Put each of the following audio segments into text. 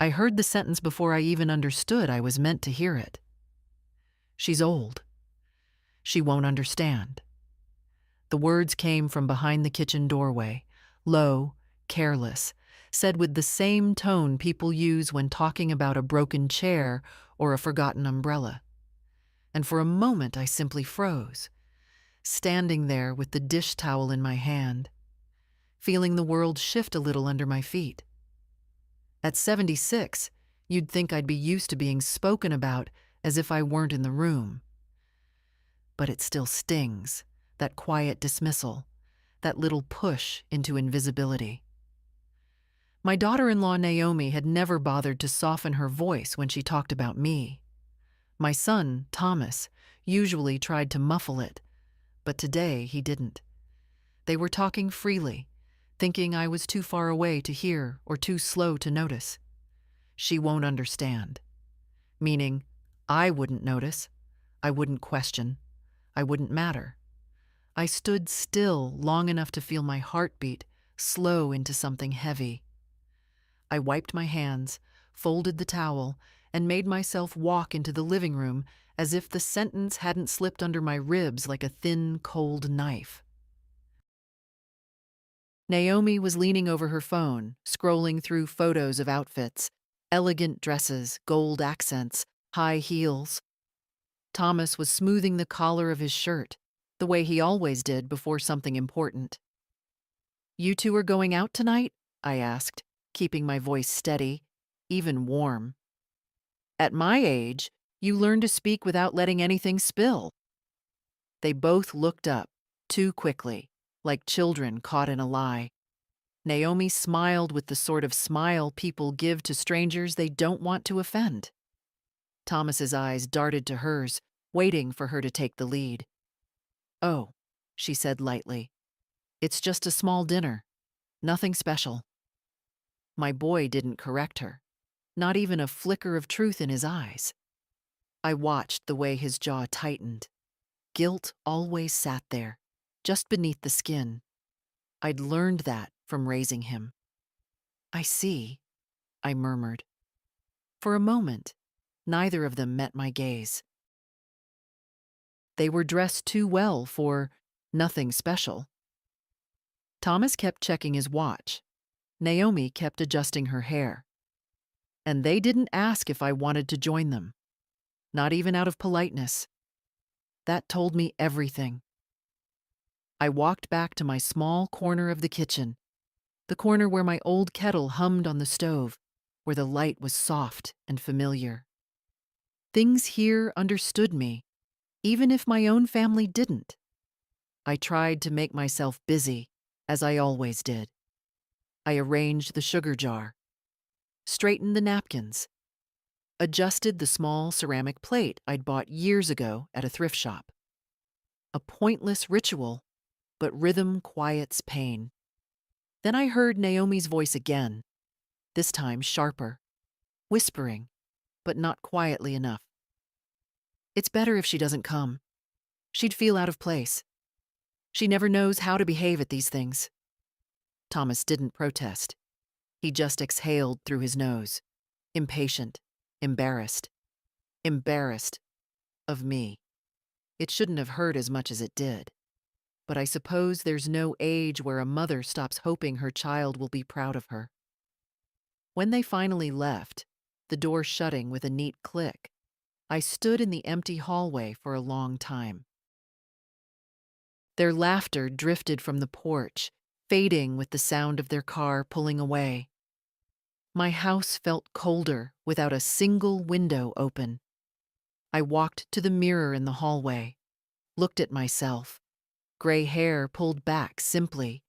I heard the sentence before I even understood I was meant to hear it. She's old. She won't understand. The words came from behind the kitchen doorway, low, careless, said with the same tone people use when talking about a broken chair or a forgotten umbrella. And for a moment I simply froze, standing there with the dish towel in my hand, feeling the world shift a little under my feet. At 76, you'd think I'd be used to being spoken about as if I weren't in the room. But it still stings, that quiet dismissal, that little push into invisibility. My daughter-in-law Naomi had never bothered to soften her voice when she talked about me. My son, Thomas, usually tried to muffle it, but today he didn't. They were talking freely, thinking I was too far away to hear or too slow to notice. She won't understand. Meaning, I wouldn't notice, I wouldn't question, I wouldn't matter. I stood still long enough to feel my heartbeat slow into something heavy. I wiped my hands, folded the towel, and made myself walk into the living room as if the sentence hadn't slipped under my ribs like a thin, cold knife. Naomi was leaning over her phone, scrolling through photos of outfits, elegant dresses, gold accents, high heels. Thomas was smoothing the collar of his shirt, the way he always did before something important. "You two are going out tonight?" I asked, keeping my voice steady, even warm. "At my age, you learn to speak without letting anything spill." They both looked up, too quickly, like children caught in a lie. Naomi smiled with the sort of smile people give to strangers they don't want to offend. Thomas's eyes darted to hers, waiting for her to take the lead. "Oh," she said lightly. "It's just a small dinner. Nothing special." My boy didn't correct her, not even a flicker of truth in his eyes. I watched the way his jaw tightened. Guilt always sat there, just beneath the skin. I'd learned that from raising him. "I see," I murmured. For a moment, neither of them met my gaze. They were dressed too well for nothing special. Thomas kept checking his watch. Naomi kept adjusting her hair. And they didn't ask if I wanted to join them, not even out of politeness. That told me everything. I walked back to my small corner of the kitchen, the corner where my old kettle hummed on the stove, where the light was soft and familiar. Things here understood me, even if my own family didn't. I tried to make myself busy, as I always did. I arranged the sugar jar, straightened the napkins, adjusted the small ceramic plate I'd bought years ago at a thrift shop. A pointless ritual, but rhythm quiets pain. Then I heard Naomi's voice again, this time sharper, whispering, but not quietly enough. "It's better if she doesn't come. She'd feel out of place. She never knows how to behave at these things." Thomas didn't protest. He just exhaled through his nose, impatient, embarrassed. Embarrassed of me. It shouldn't have hurt as much as it did. But I suppose there's no age where a mother stops hoping her child will be proud of her. When they finally left, the door shutting with a neat click, I stood in the empty hallway for a long time. Their laughter drifted from the porch, fading with the sound of their car pulling away. My house felt colder without a single window open. I walked to the mirror in the hallway, looked at myself, gray hair pulled back simply,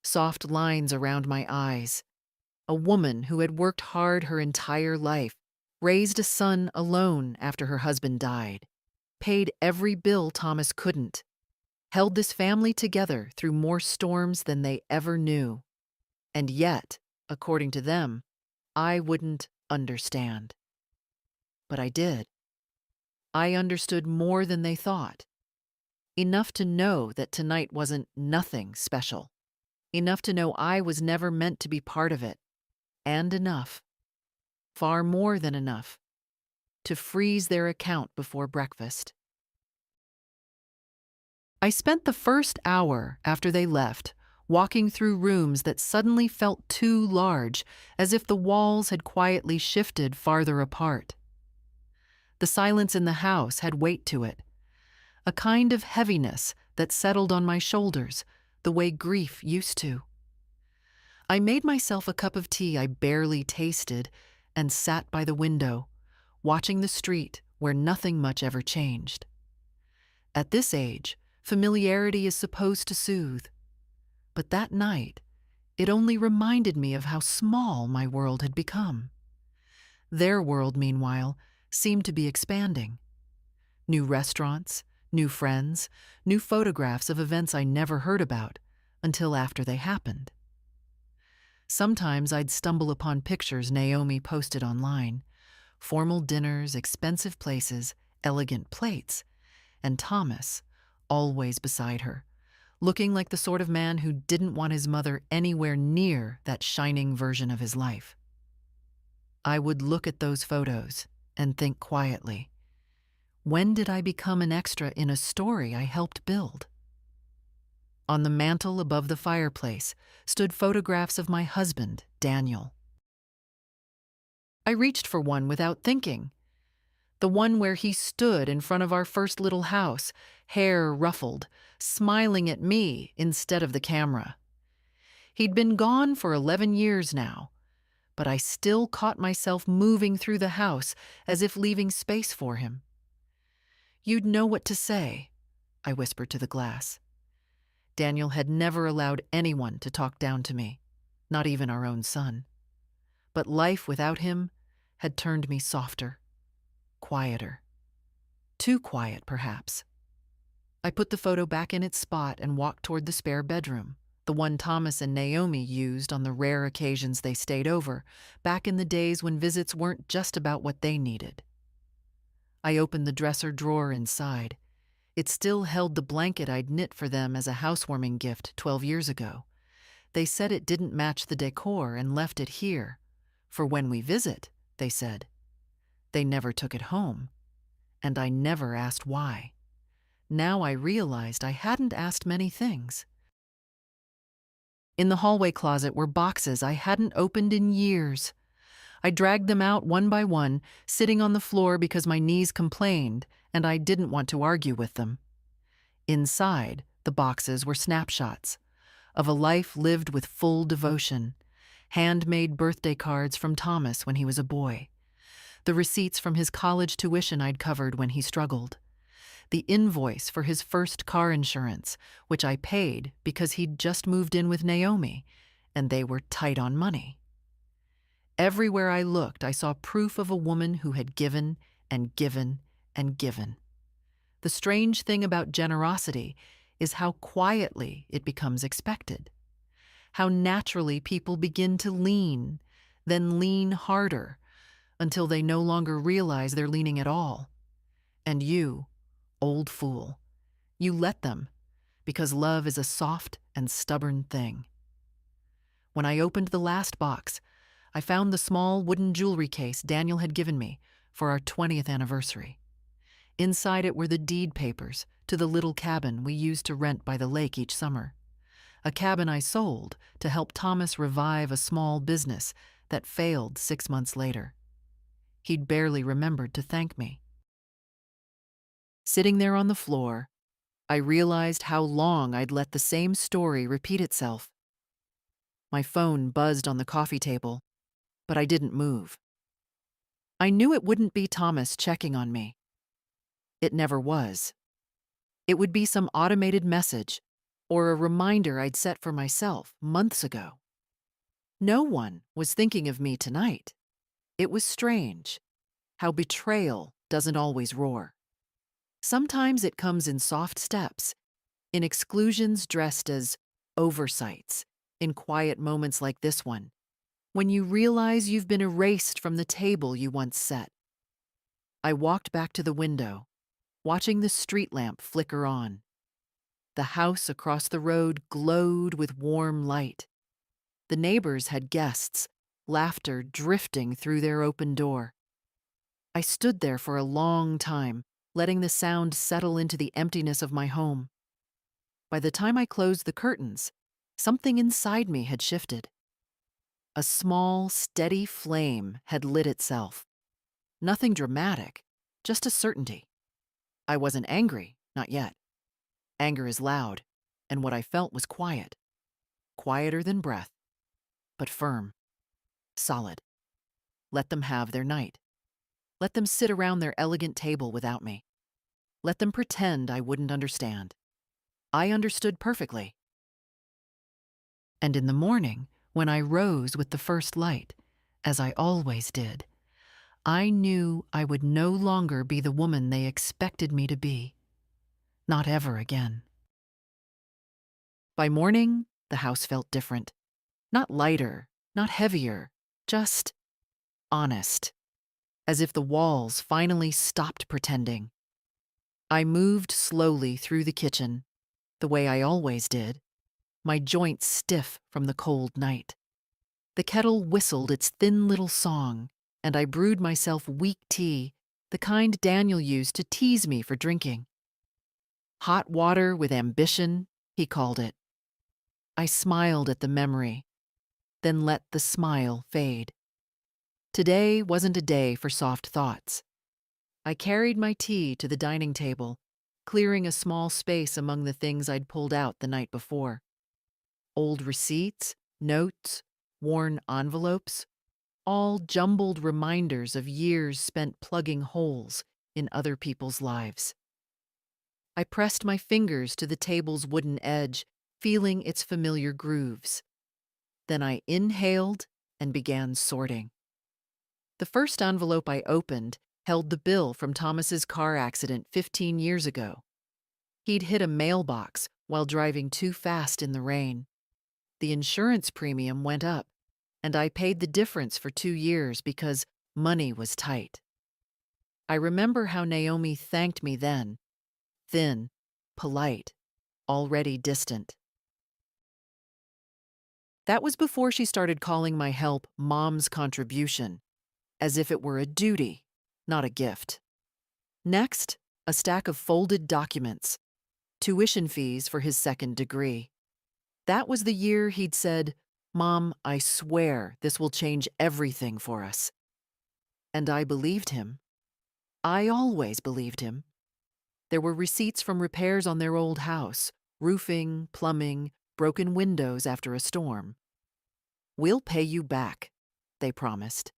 soft lines around my eyes. A woman who had worked hard her entire life, raised a son alone after her husband died, paid every bill Thomas couldn't, held this family together through more storms than they ever knew. And yet, according to them, I wouldn't understand. But I did. I understood more than they thought. Enough to know that tonight wasn't nothing special. Enough to know I was never meant to be part of it. And enough far more than enough, to freeze their account before breakfast. I spent the first hour after they left walking through rooms that suddenly felt too large, as if the walls had quietly shifted farther apart. The silence in the house had weight to it, a kind of heaviness that settled on my shoulders, the way grief used to. I made myself a cup of tea I barely tasted and sat by the window, watching the street where nothing much ever changed. At this age, familiarity is supposed to soothe. But that night, it only reminded me of how small my world had become. Their world, meanwhile, seemed to be expanding. New restaurants, new friends, new photographs of events I never heard about until after they happened. Sometimes I'd stumble upon pictures Naomi posted online, formal dinners, expensive places, elegant plates, and Thomas, always beside her, looking like the sort of man who didn't want his mother anywhere near that shining version of his life. I would look at those photos and think quietly, when did I become an extra in a story I helped build? On the mantel above the fireplace stood photographs of my husband, Daniel. I reached for one without thinking. The one where he stood in front of our first little house, hair ruffled, smiling at me instead of the camera. He'd been gone for 11 years now, but I still caught myself moving through the house as if leaving space for him. "You'd know what to say," I whispered to the glass. Daniel had never allowed anyone to talk down to me, not even our own son. But life without him had turned me softer, quieter. Too quiet, perhaps. I put the photo back in its spot and walked toward the spare bedroom, the one Thomas and Naomi used on the rare occasions they stayed over, back in the days when visits weren't just about what they needed. I opened the dresser drawer inside. It still held the blanket I'd knit for them as a housewarming gift 12 years ago. They said it didn't match the decor and left it here. For when we visit, they said. They never took it home, and I never asked why. Now I realized I hadn't asked many things. In the hallway closet were boxes I hadn't opened in years. I dragged them out one by one, sitting on the floor because my knees complained and I didn't want to argue with them. Inside, the boxes were snapshots of a life lived with full devotion, handmade birthday cards from Thomas when he was a boy, the receipts from his college tuition I'd covered when he struggled, the invoice for his first car insurance, which I paid because he'd just moved in with Naomi, and they were tight on money. Everywhere I looked, I saw proof of a woman who had given and given and given. The strange thing about generosity is how quietly it becomes expected, how naturally people begin to lean, then lean harder, until they no longer realize they're leaning at all. And you, old fool, you let them, because love is a soft and stubborn thing. When I opened the last box, I found the small wooden jewelry case Daniel had given me for our 20th anniversary. Inside it were the deed papers to the little cabin we used to rent by the lake each summer, a cabin I sold to help Thomas revive a small business that failed 6 months later. He'd barely remembered to thank me. Sitting there on the floor, I realized how long I'd let the same story repeat itself. My phone buzzed on the coffee table, but I didn't move. I knew it wouldn't be Thomas checking on me. It never was. It would be some automated message or a reminder I'd set for myself months ago. No one was thinking of me tonight. It was strange how betrayal doesn't always roar. Sometimes it comes in soft steps, in exclusions dressed as oversights, in quiet moments like this one, when you realize you've been erased from the table you once set. I walked back to the window, watching the street lamp flicker on. The house across the road glowed with warm light. The neighbors had guests, laughter drifting through their open door. I stood there for a long time, letting the sound settle into the emptiness of my home. By the time I closed the curtains, something inside me had shifted. A small, steady flame had lit itself. Nothing dramatic, just a certainty. I wasn't angry, not yet. Anger is loud, and what I felt was quiet. Quieter than breath, but firm, solid. Let them have their night. Let them sit around their elegant table without me. Let them pretend I wouldn't understand. I understood perfectly. And in the morning, when I rose with the first light, as I always did, I knew I would no longer be the woman they expected me to be. Not ever again. By morning, the house felt different. Not lighter, not heavier, just honest, as if the walls finally stopped pretending. I moved slowly through the kitchen, the way I always did, my joints stiff from the cold night. The kettle whistled its thin little song, and I brewed myself weak tea, the kind Daniel used to tease me for drinking. Hot water with ambition, he called it. I smiled at the memory, then let the smile fade. Today wasn't a day for soft thoughts. I carried my tea to the dining table, clearing a small space among the things I'd pulled out the night before. Old receipts, notes, worn envelopes, all jumbled reminders of years spent plugging holes in other people's lives. I pressed my fingers to the table's wooden edge, feeling its familiar grooves. Then I inhaled and began sorting. The first envelope I opened held the bill from Thomas's car accident 15 years ago. He'd hit a mailbox while driving too fast in the rain. The insurance premium went up, and I paid the difference for 2 years because money was tight. I remember how Naomi thanked me then, thin, polite, already distant. That was before she started calling my help Mom's contribution, as if it were a duty, not a gift. Next, a stack of folded documents, tuition fees for his second degree. That was the year he'd said, "Mom, I swear this will change everything for us." And I believed him. I always believed him. There were receipts from repairs on their old house, roofing, plumbing, broken windows after a storm. "We'll pay you back," they promised.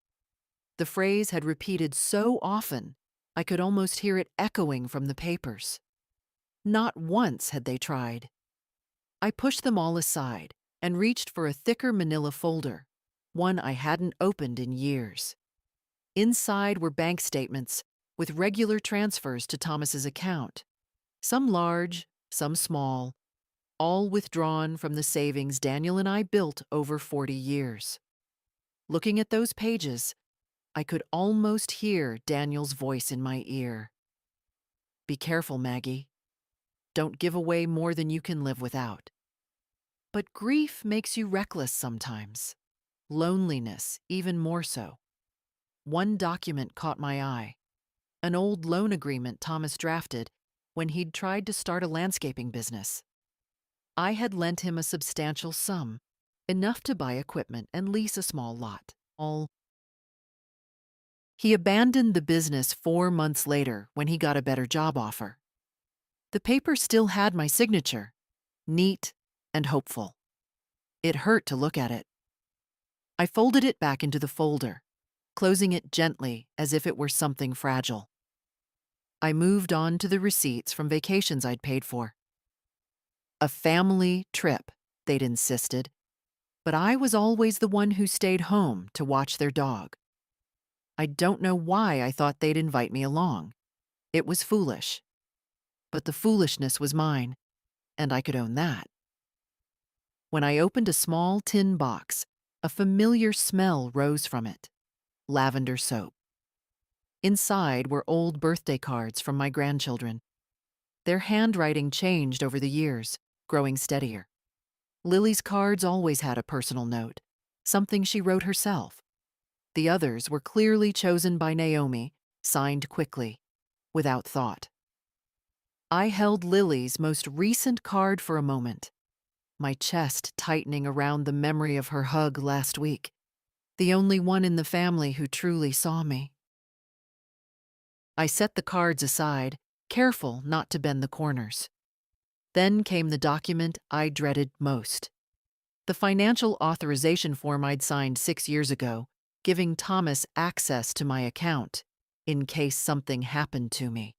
The phrase had repeated so often, I could almost hear it echoing from the papers. Not once had they tried. I pushed them all aside and reached for a thicker manila folder, one I hadn't opened in years. Inside were bank statements with regular transfers to Thomas's account, some large, some small, all withdrawn from the savings Daniel and I built over 40 years. Looking at those pages, I could almost hear Daniel's voice in my ear. "Be careful, Maggie. Don't give away more than you can live without." But grief makes you reckless sometimes. Loneliness, even more so. One document caught my eye. An old loan agreement Thomas drafted when he'd tried to start a landscaping business. I had lent him a substantial sum, enough to buy equipment and lease a small lot. He abandoned the business 4 months later when he got a better job offer. The paper still had my signature, neat and hopeful. It hurt to look at it. I folded it back into the folder, closing it gently as if it were something fragile. I moved on to the receipts from vacations I'd paid for. A family trip, they'd insisted, but I was always the one who stayed home to watch their dog. I don't know why I thought they'd invite me along. It was foolish. But the foolishness was mine, and I could own that. When I opened a small tin box, a familiar smell rose from it. Lavender soap. Inside were old birthday cards from my grandchildren. Their handwriting changed over the years, growing steadier. Lily's cards always had a personal note, something she wrote herself. The others were clearly chosen by Naomi, signed quickly, without thought. I held Lily's most recent card for a moment, my chest tightening around the memory of her hug last week, the only one in the family who truly saw me. I set the cards aside, careful not to bend the corners. Then came the document I dreaded most. The financial authorization form I'd signed 6 years ago, giving Thomas access to my account in case something happened to me.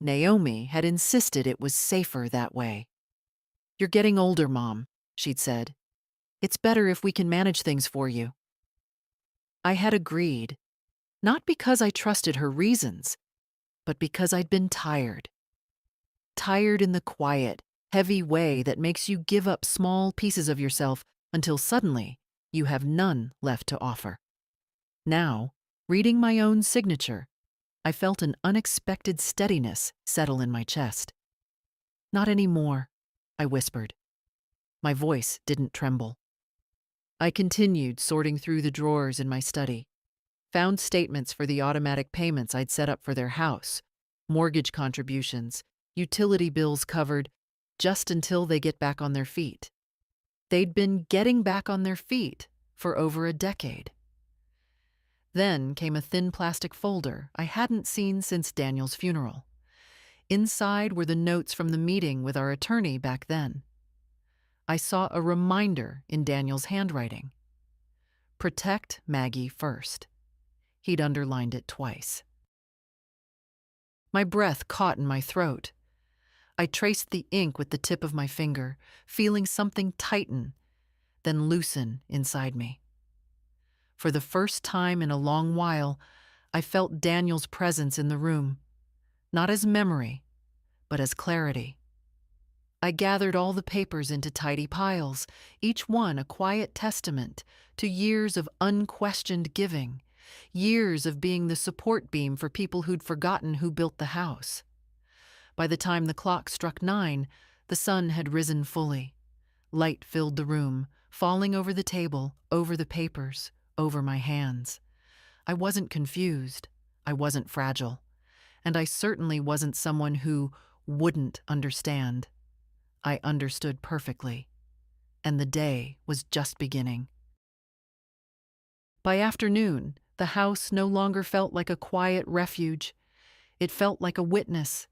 Naomi had insisted it was safer that way. "You're getting older, Mom," she'd said. "It's better if we can manage things for you." I had agreed, not because I trusted her reasons, but because I'd been tired. Tired in the quiet, heavy way that makes you give up small pieces of yourself until suddenly you have none left to offer. Now, reading my own signature, I felt an unexpected steadiness settle in my chest. "Not anymore," I whispered. My voice didn't tremble. I continued sorting through the drawers in my study, found statements for the automatic payments I'd set up for their house, mortgage contributions, utility bills covered, just until they get back on their feet. They'd been getting back on their feet for over a decade. Then came a thin plastic folder I hadn't seen since Daniel's funeral. Inside were the notes from the meeting with our attorney back then. I saw a reminder in Daniel's handwriting. "Protect Maggie first." He'd underlined it twice. My breath caught in my throat. I traced the ink with the tip of my finger, feeling something tighten, then loosen inside me. For the first time in a long while, I felt Daniel's presence in the room, not as memory, but as clarity. I gathered all the papers into tidy piles, each one a quiet testament to years of unquestioned giving, years of being the support beam for people who'd forgotten who built the house. By the time the clock struck 9, the sun had risen fully. Light filled the room, falling over the table, over the papers, over my hands. I wasn't confused. I wasn't fragile. And I certainly wasn't someone who wouldn't understand. I understood perfectly. And the day was just beginning. By afternoon, the house no longer felt like a quiet refuge. It felt like a witness.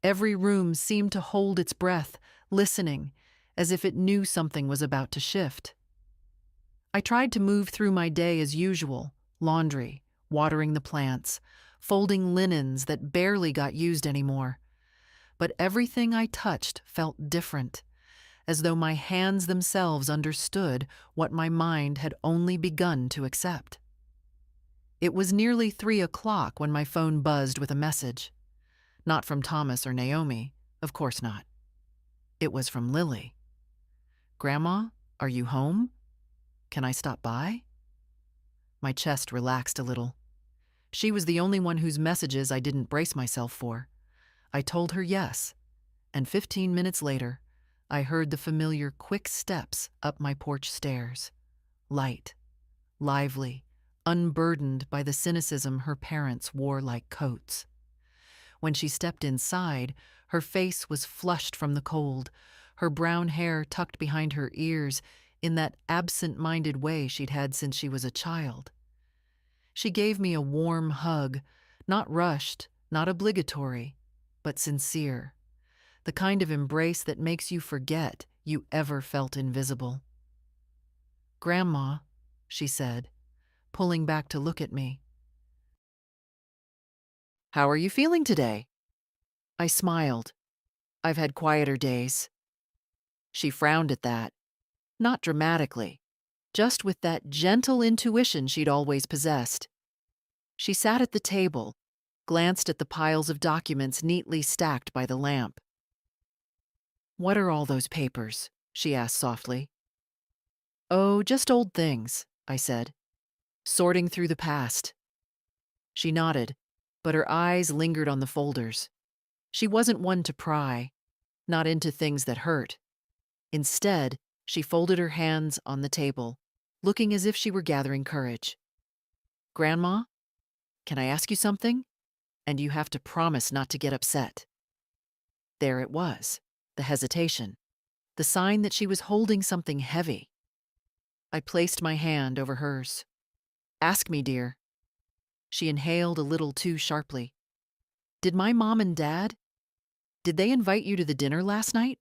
Every room seemed to hold its breath, listening, as if it knew something was about to shift. I tried to move through my day as usual: laundry, watering the plants, folding linens that barely got used anymore. But everything I touched felt different, as though my hands themselves understood what my mind had only begun to accept. It was nearly 3 o'clock when my phone buzzed with a message. Not from Thomas or Naomi, of course not. It was from Lily. "Grandma, are you home? Can I stop by?" My chest relaxed a little. She was the only one whose messages I didn't brace myself for. I told her yes, and 15 minutes later, I heard the familiar quick steps up my porch stairs. Light, lively, unburdened by the cynicism her parents wore like coats. When she stepped inside, her face was flushed from the cold, her brown hair tucked behind her ears in that absent-minded way she'd had since she was a child. She gave me a warm hug, not rushed, not obligatory, but sincere, the kind of embrace that makes you forget you ever felt invisible. "Grandma," she said, pulling back to look at me. "How are you feeling today?" I smiled. "I've had quieter days." She frowned at that, not dramatically, just with that gentle intuition she'd always possessed. She sat at the table, glanced at the piles of documents neatly stacked by the lamp. "What are all those papers?" she asked softly. "Oh, just old things," I said. "Sorting through the past." She nodded, but her eyes lingered on the folders. She wasn't one to pry, not into things that hurt. Instead, she folded her hands on the table, looking as if she were gathering courage. "Grandma, can I ask you something? And you have to promise not to get upset." There it was, the hesitation, the sign that she was holding something heavy. I placed my hand over hers. "Ask me, dear." She inhaled a little too sharply. "Did my mom and dad, did they invite you to the dinner last night?"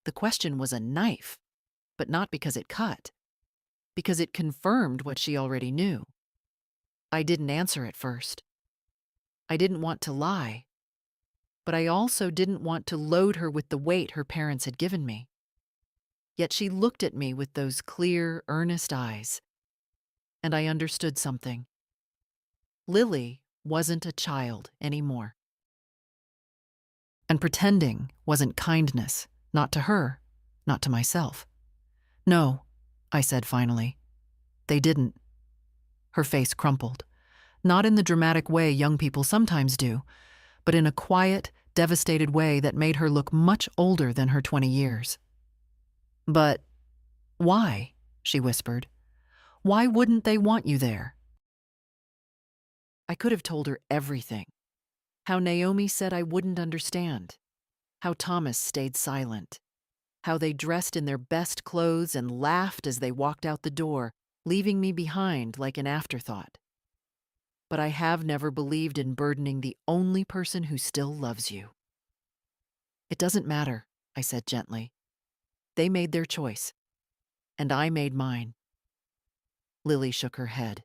The question was a knife, but not because it cut, because it confirmed what she already knew. I didn't answer at first. I didn't want to lie, but I also didn't want to load her with the weight her parents had given me. Yet she looked at me with those clear, earnest eyes, and I understood something. Lily wasn't a child anymore. And pretending wasn't kindness, not to her, not to myself. "No," I said finally. "They didn't." Her face crumpled, not in the dramatic way young people sometimes do, but in a quiet, devastated way that made her look much older than her 20 years. "But why?" she whispered. "Why wouldn't they want you there?" I could have told her everything. How Naomi said I wouldn't understand. How Thomas stayed silent. How they dressed in their best clothes and laughed as they walked out the door, leaving me behind like an afterthought. But I have never believed in burdening the only person who still loves you. "It doesn't matter," I said gently. "They made their choice, and I made mine." Lily shook her head.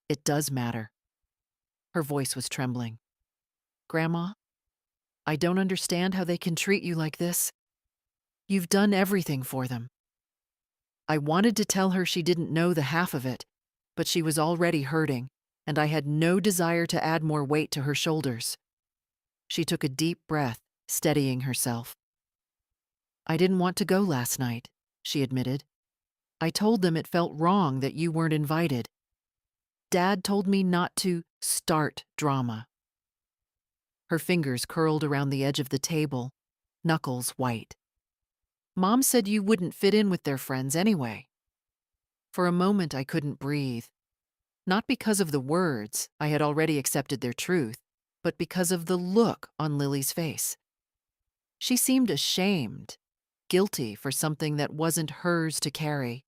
"It does matter." Her voice was trembling. "Grandma, I don't understand how they can treat you like this. You've done everything for them." I wanted to tell her she didn't know the half of it, but she was already hurting, and I had no desire to add more weight to her shoulders. She took a deep breath, steadying herself. "I didn't want to go last night," she admitted. "I told them it felt wrong that you weren't invited. Dad told me not to start drama." Her fingers curled around the edge of the table, knuckles white. "Mom said you wouldn't fit in with their friends anyway." For a moment I couldn't breathe. Not because of the words, I had already accepted their truth, but because of the look on Lily's face. She seemed ashamed, guilty for something that wasn't hers to carry.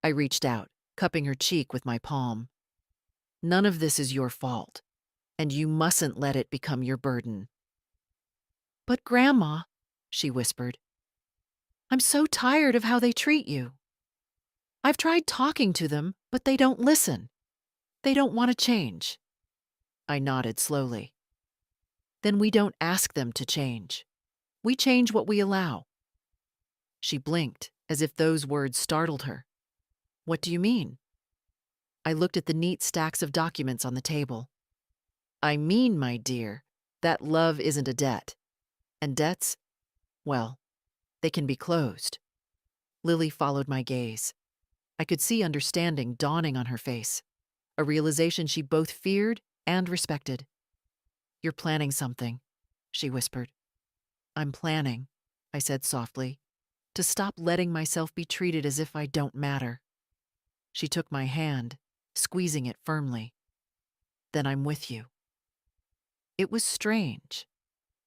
I reached out, cupping her cheek with my palm. "None of this is your fault, and you mustn't let it become your burden." "But Grandma," she whispered, "I'm so tired of how they treat you. I've tried talking to them, but they don't listen. They don't want to change." I nodded slowly. "Then we don't ask them to change. We change what we allow." She blinked, as if those words startled her. "What do you mean?" I looked at the neat stacks of documents on the table. "I mean, my dear, that love isn't a debt. And debts, well, they can be closed." Lily followed my gaze. I could see understanding dawning on her face, a realization she both feared and respected. "You're planning something," she whispered. "I'm planning," I said softly, "to stop letting myself be treated as if I don't matter." She took my hand, squeezing it firmly. "Then I'm with you." It was strange,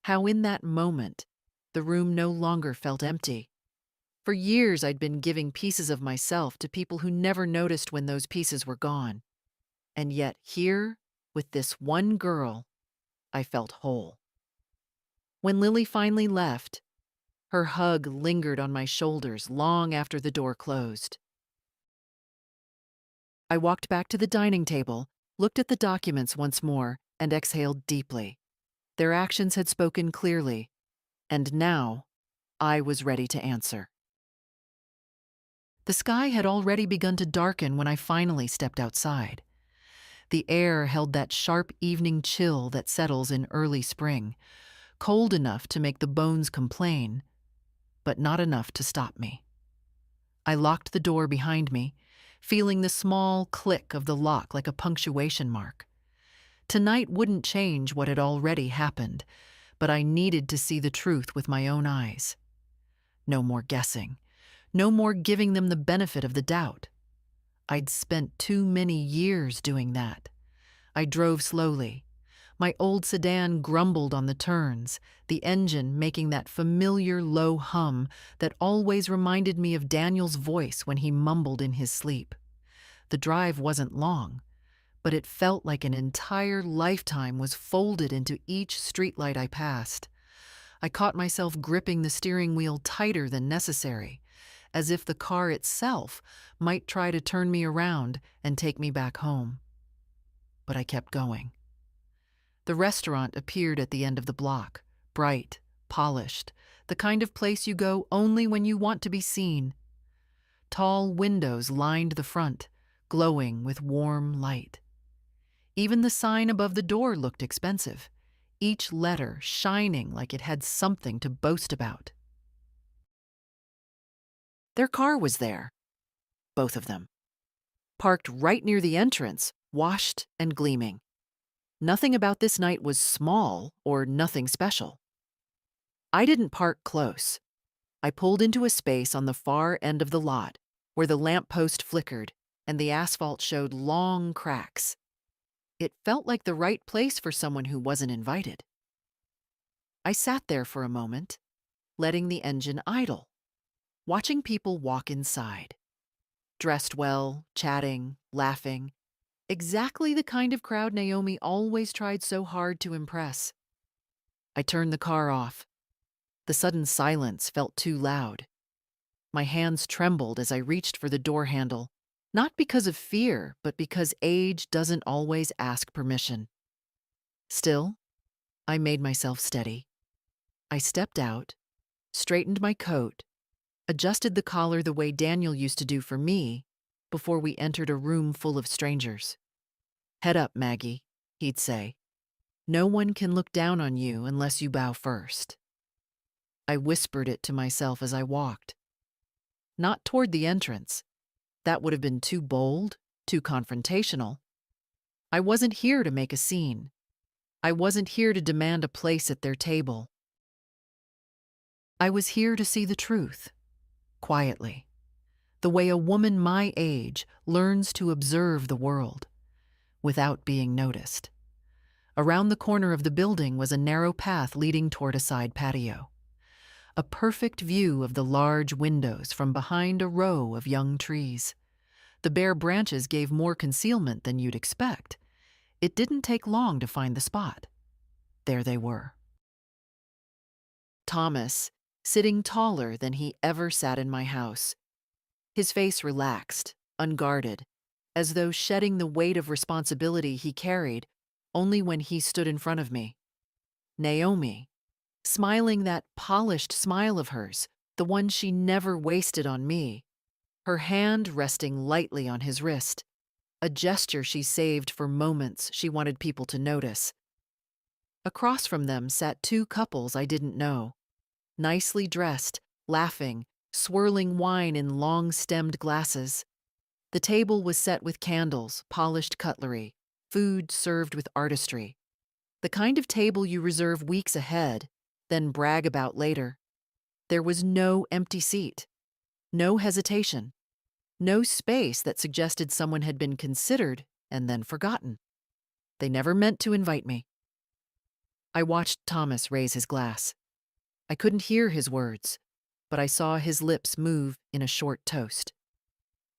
how in that moment, the room no longer felt empty. For years I'd been giving pieces of myself to people who never noticed when those pieces were gone. And yet here, with this one girl, I felt whole. When Lily finally left, her hug lingered on my shoulders long after the door closed. I walked back to the dining table, looked at the documents once more, and exhaled deeply. Their actions had spoken clearly, and now I was ready to answer. The sky had already begun to darken when I finally stepped outside. The air held that sharp evening chill that settles in early spring, cold enough to make the bones complain, but not enough to stop me. I locked the door behind me, feeling the small click of the lock like a punctuation mark. Tonight wouldn't change what had already happened, but I needed to see the truth with my own eyes. No more guessing. No more giving them the benefit of the doubt. I'd spent too many years doing that. I drove slowly. My old sedan grumbled on the turns, the engine making that familiar low hum that always reminded me of Daniel's voice when he mumbled in his sleep. The drive wasn't long, but it felt like an entire lifetime was folded into each streetlight I passed. I caught myself gripping the steering wheel tighter than necessary, as if the car itself might try to turn me around and take me back home. But I kept going. The restaurant appeared at the end of the block, bright, polished, the kind of place you go only when you want to be seen. Tall windows lined the front, glowing with warm light. Even the sign above the door looked expensive, each letter shining like it had something to boast about. Their car was there, both of them, parked right near the entrance, washed and gleaming. Nothing about this night was small or nothing special. I didn't park close. I pulled into a space on the far end of the lot where the lamppost flickered and the asphalt showed long cracks. It felt like the right place for someone who wasn't invited. I sat there for a moment, letting the engine idle, watching people walk inside. Dressed well, chatting, laughing. Exactly the kind of crowd Naomi always tried so hard to impress. I turned the car off. The sudden silence felt too loud. My hands trembled as I reached for the door handle, not because of fear, but because age doesn't always ask permission. Still, I made myself steady. I stepped out, straightened my coat, adjusted the collar the way Daniel used to do for me before we entered a room full of strangers. "Head up, Maggie," he'd say. "No one can look down on you unless you bow first." I whispered it to myself as I walked. Not toward the entrance. That would have been too bold, too confrontational. I wasn't here to make a scene. I wasn't here to demand a place at their table. I was here to see the truth, quietly, the way a woman my age learns to observe the world, without being noticed. Around the corner of the building was a narrow path leading toward a side patio. A perfect view of the large windows from behind a row of young trees. The bare branches gave more concealment than you'd expect. It didn't take long to find the spot. There they were. Thomas, sitting taller than he ever sat in my house. His face relaxed, unguarded, as though shedding the weight of responsibility he carried only when he stood in front of me. Naomi, smiling that polished smile of hers, the one she never wasted on me, her hand resting lightly on his wrist, a gesture she saved for moments she wanted people to notice. Across from them sat two couples I didn't know, nicely dressed, laughing, swirling wine in long-stemmed glasses. The table was set with candles, polished cutlery, food served with artistry. The kind of table you reserve weeks ahead, then brag about later. There was no empty seat, no hesitation, no space that suggested someone had been considered and then forgotten. They never meant to invite me. I watched Thomas raise his glass. I couldn't hear his words, but I saw his lips move in a short toast.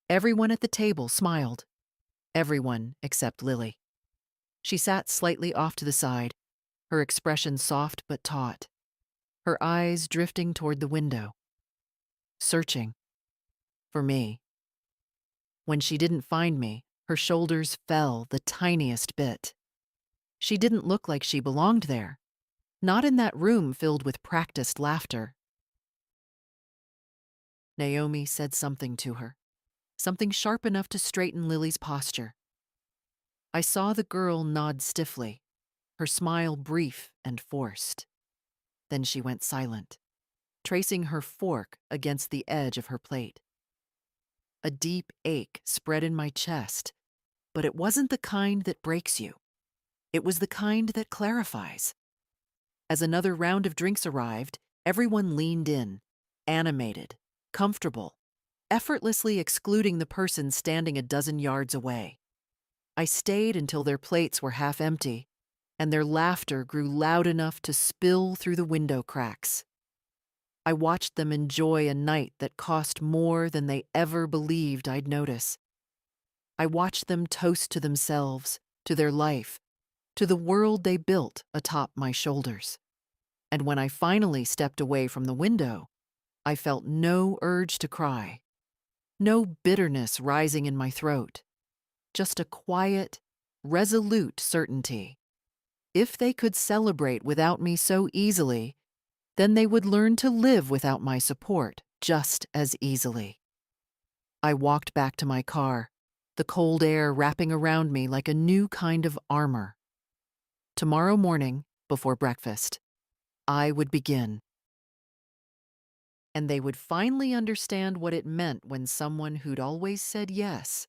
Everyone at the table smiled. Everyone except Lily. She sat slightly off to the side, her expression soft but taut, her eyes drifting toward the window, searching for me. When she didn't find me, her shoulders fell the tiniest bit. She didn't look like she belonged there, not in that room filled with practiced laughter. Naomi said something to her, something sharp enough to straighten Lily's posture. I saw the girl nod stiffly, her smile brief and forced. Then she went silent, tracing her fork against the edge of her plate. A deep ache spread in my chest, but it wasn't the kind that breaks you. It was the kind that clarifies. As another round of drinks arrived, everyone leaned in, animated, comfortable, effortlessly excluding the person standing a dozen yards away. I stayed until their plates were half empty, and their laughter grew loud enough to spill through the window cracks. I watched them enjoy a night that cost more than they ever believed I'd notice. I watched them toast to themselves, to their life, to the world they built atop my shoulders. And when I finally stepped away from the window, I felt no urge to cry, no bitterness rising in my throat, just a quiet, resolute certainty. If they could celebrate without me so easily, then they would learn to live without my support just as easily. I walked back to my car, the cold air wrapping around me like a new kind of armor. Tomorrow morning, before breakfast, I would begin. And they would finally understand what it meant when someone who'd always said yes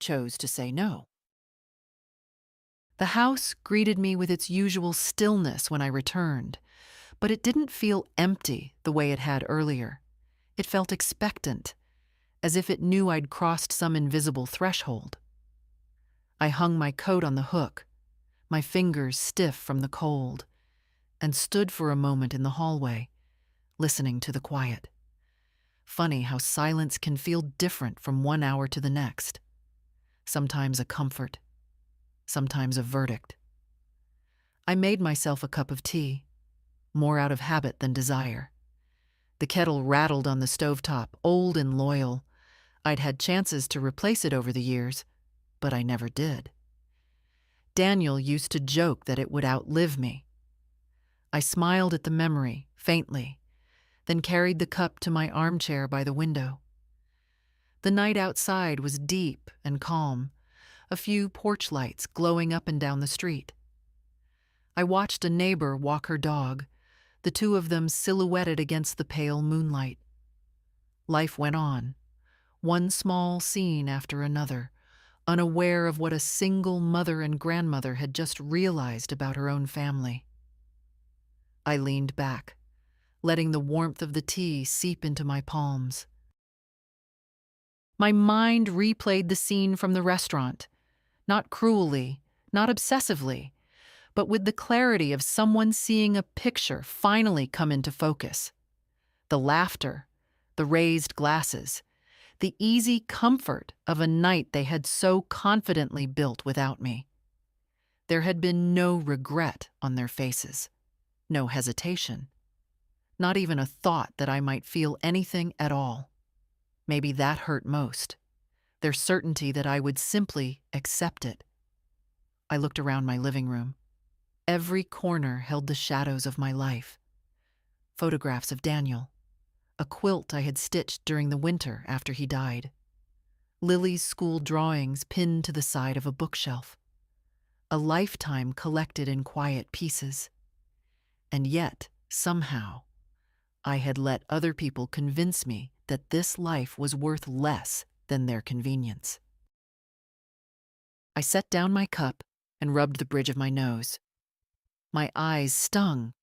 chose to say no. The house greeted me with its usual stillness when I returned, but it didn't feel empty the way it had earlier. It felt expectant, as if it knew I'd crossed some invisible threshold. I hung my coat on the hook, my fingers stiff from the cold, and stood for a moment in the hallway, listening to the quiet. Funny how silence can feel different from 1 hour to the next. Sometimes a comfort, sometimes a verdict. I made myself a cup of tea, more out of habit than desire. The kettle rattled on the stovetop, old and loyal. I'd had chances to replace it over the years, but I never did. Daniel used to joke that it would outlive me. I smiled at the memory, faintly, then carried the cup to my armchair by the window. The night outside was deep and calm, a few porch lights glowing up and down the street. I watched a neighbor walk her dog, the two of them silhouetted against the pale moonlight. Life went on, one small scene after another, unaware of what a single mother and grandmother had just realized about her own family. I leaned back, letting the warmth of the tea seep into my palms. My mind replayed the scene from the restaurant, not cruelly, not obsessively, but with the clarity of someone seeing a picture finally come into focus. The laughter, the raised glasses, the easy comfort of a night they had so confidently built without me. There had been no regret on their faces, no hesitation, not even a thought that I might feel anything at all. Maybe that hurt most, their certainty that I would simply accept it. I looked around my living room. Every corner held the shadows of my life. Photographs of Daniel, a quilt I had stitched during the winter after he died, Lily's school drawings pinned to the side of a bookshelf, a lifetime collected in quiet pieces. And yet, somehow, I had let other people convince me that this life was worth less than their convenience. I set down my cup and rubbed the bridge of my nose. My eyes stung,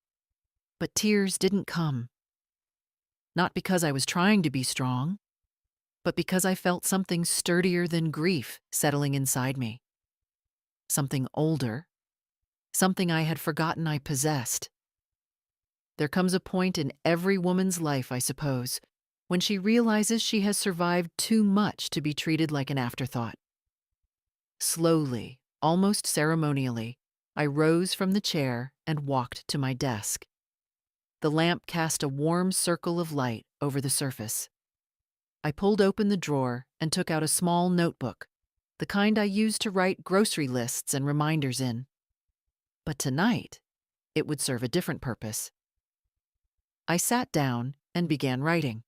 but tears didn't come. Not because I was trying to be strong, but because I felt something sturdier than grief settling inside me. Something older, something I had forgotten I possessed. There comes a point in every woman's life, I suppose, when she realizes she has survived too much to be treated like an afterthought. Slowly, almost ceremonially, I rose from the chair and walked to my desk. The lamp cast a warm circle of light over the surface. I pulled open the drawer and took out a small notebook, the kind I used to write grocery lists and reminders in. But tonight, it would serve a different purpose. I sat down and began writing.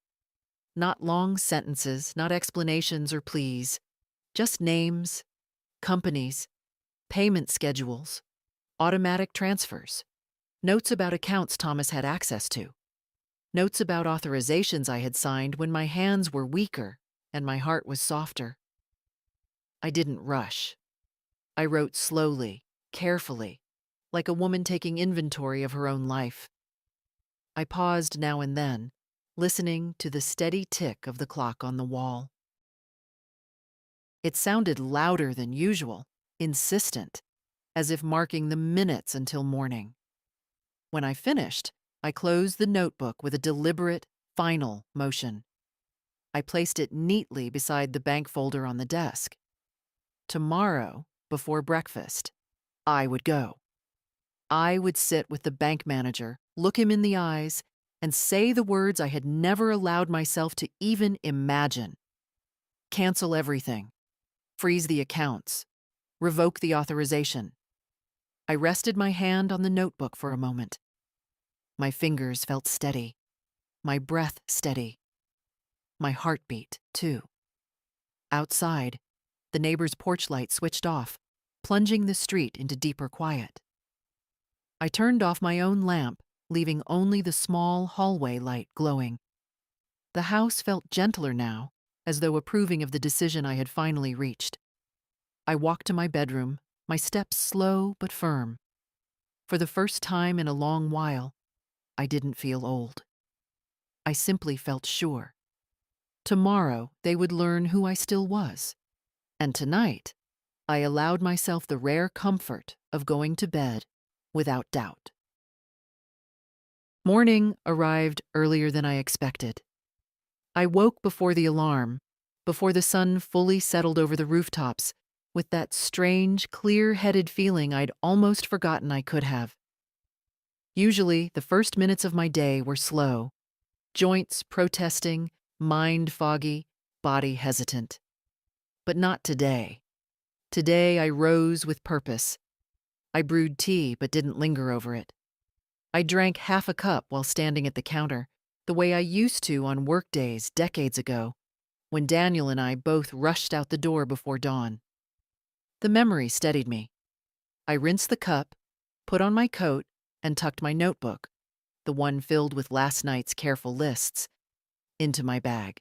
Not long sentences, not explanations or pleas, just names, companies, payment schedules, automatic transfers, notes about accounts Thomas had access to, notes about authorizations I had signed when my hands were weaker and my heart was softer. I didn't rush. I wrote slowly, carefully, like a woman taking inventory of her own life. I paused now and then, listening to the steady tick of the clock on the wall. It sounded louder than usual, insistent, as if marking the minutes until morning. When I finished, I closed the notebook with a deliberate, final motion. I placed it neatly beside the bank folder on the desk. Tomorrow, before breakfast, I would go. I would sit with the bank manager, look him in the eyes, and say the words I had never allowed myself to even imagine. Cancel everything. Freeze the accounts. Revoke the authorization. I rested my hand on the notebook for a moment. My fingers felt steady. My breath steady. My heartbeat, too. Outside, the neighbor's porch light switched off, plunging the street into deeper quiet. I turned off my own lamp, leaving only the small hallway light glowing. The house felt gentler now, as though approving of the decision I had finally reached. I walked to my bedroom, my steps slow but firm. For the first time in a long while, I didn't feel old. I simply felt sure. Tomorrow, they would learn who I still was. And tonight, I allowed myself the rare comfort of going to bed without doubt. Morning arrived earlier than I expected. I woke before the alarm, before the sun fully settled over the rooftops, with that strange, clear-headed feeling I'd almost forgotten I could have. Usually, the first minutes of my day were slow, joints protesting, mind foggy, body hesitant. But not today. Today I rose with purpose. I brewed tea but didn't linger over it. I drank half a cup while standing at the counter, the way I used to on workdays decades ago, when Daniel and I both rushed out the door before dawn. The memory steadied me. I rinsed the cup, put on my coat, and tucked my notebook, the one filled with last night's careful lists, into my bag.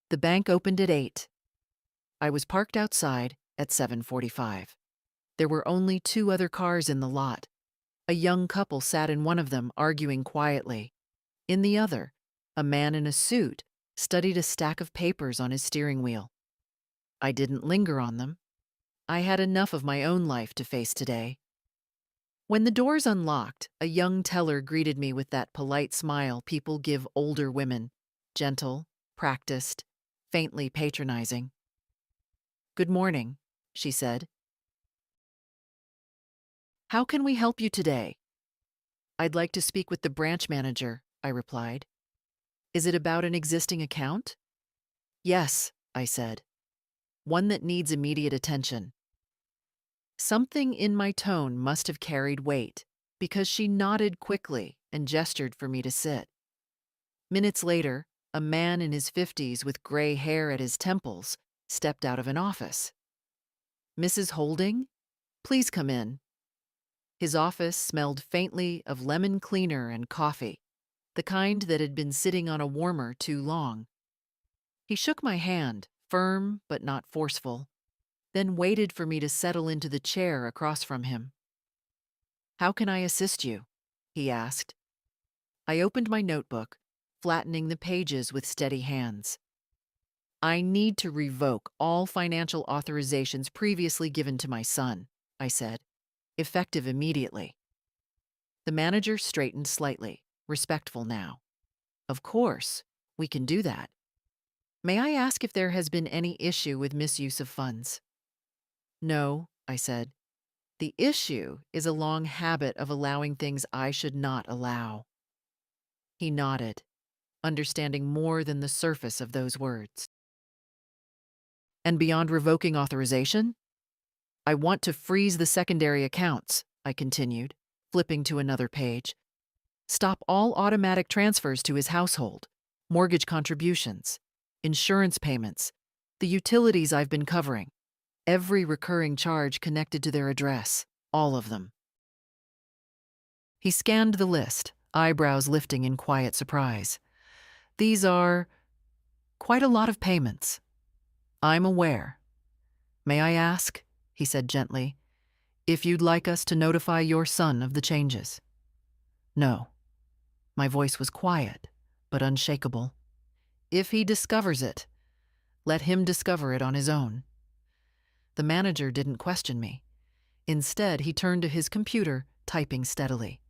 The bank opened at 8. I was parked outside at 7:45. There were only 2 other cars in the lot. A young couple sat in one of them, arguing quietly. In the other, a man in a suit studied a stack of papers on his steering wheel. I didn't linger on them. I had enough of my own life to face today. When the doors unlocked, a young teller greeted me with that polite smile people give older women, gentle, practiced, faintly patronizing. "Good morning," she said. "How can we help you today?" "I'd like to speak with the branch manager," I replied. "Is it about an existing account?" "Yes," I said. "One that needs immediate attention." Something in my tone must have carried weight, because she nodded quickly and gestured for me to sit. Minutes later, a man in his 50s with gray hair at his temples stepped out of an office. "Mrs. Holding, please come in." His office smelled faintly of lemon cleaner and coffee, the kind that had been sitting on a warmer too long. He shook my hand, firm but not forceful, then waited for me to settle into the chair across from him. "How can I assist you?" he asked. I opened my notebook, flattening the pages with steady hands. "I need to revoke all financial authorizations previously given to my son," I said, effective immediately. The manager straightened slightly, respectful now. "Of course, we can do that. May I ask if there has been any issue with misuse of funds?" "No," I said. "The issue is a long habit of allowing things I should not allow." He nodded, understanding more than the surface of those words. "And beyond revoking authorization? I want to freeze the secondary accounts," I continued, flipping to another page. "Stop all automatic transfers to his household, mortgage contributions, insurance payments, the utilities I've been covering, every recurring charge connected to their address, all of them." He scanned the list, eyebrows lifting in quiet surprise. "These are quite a lot of payments." "I'm aware. May I ask," he said gently, "if you'd like us to notify your son of the changes?" "No." My voice was quiet, but unshakable. If he discovers it, let him discover it on his own. The manager didn't question me. Instead, he turned to his computer, typing steadily.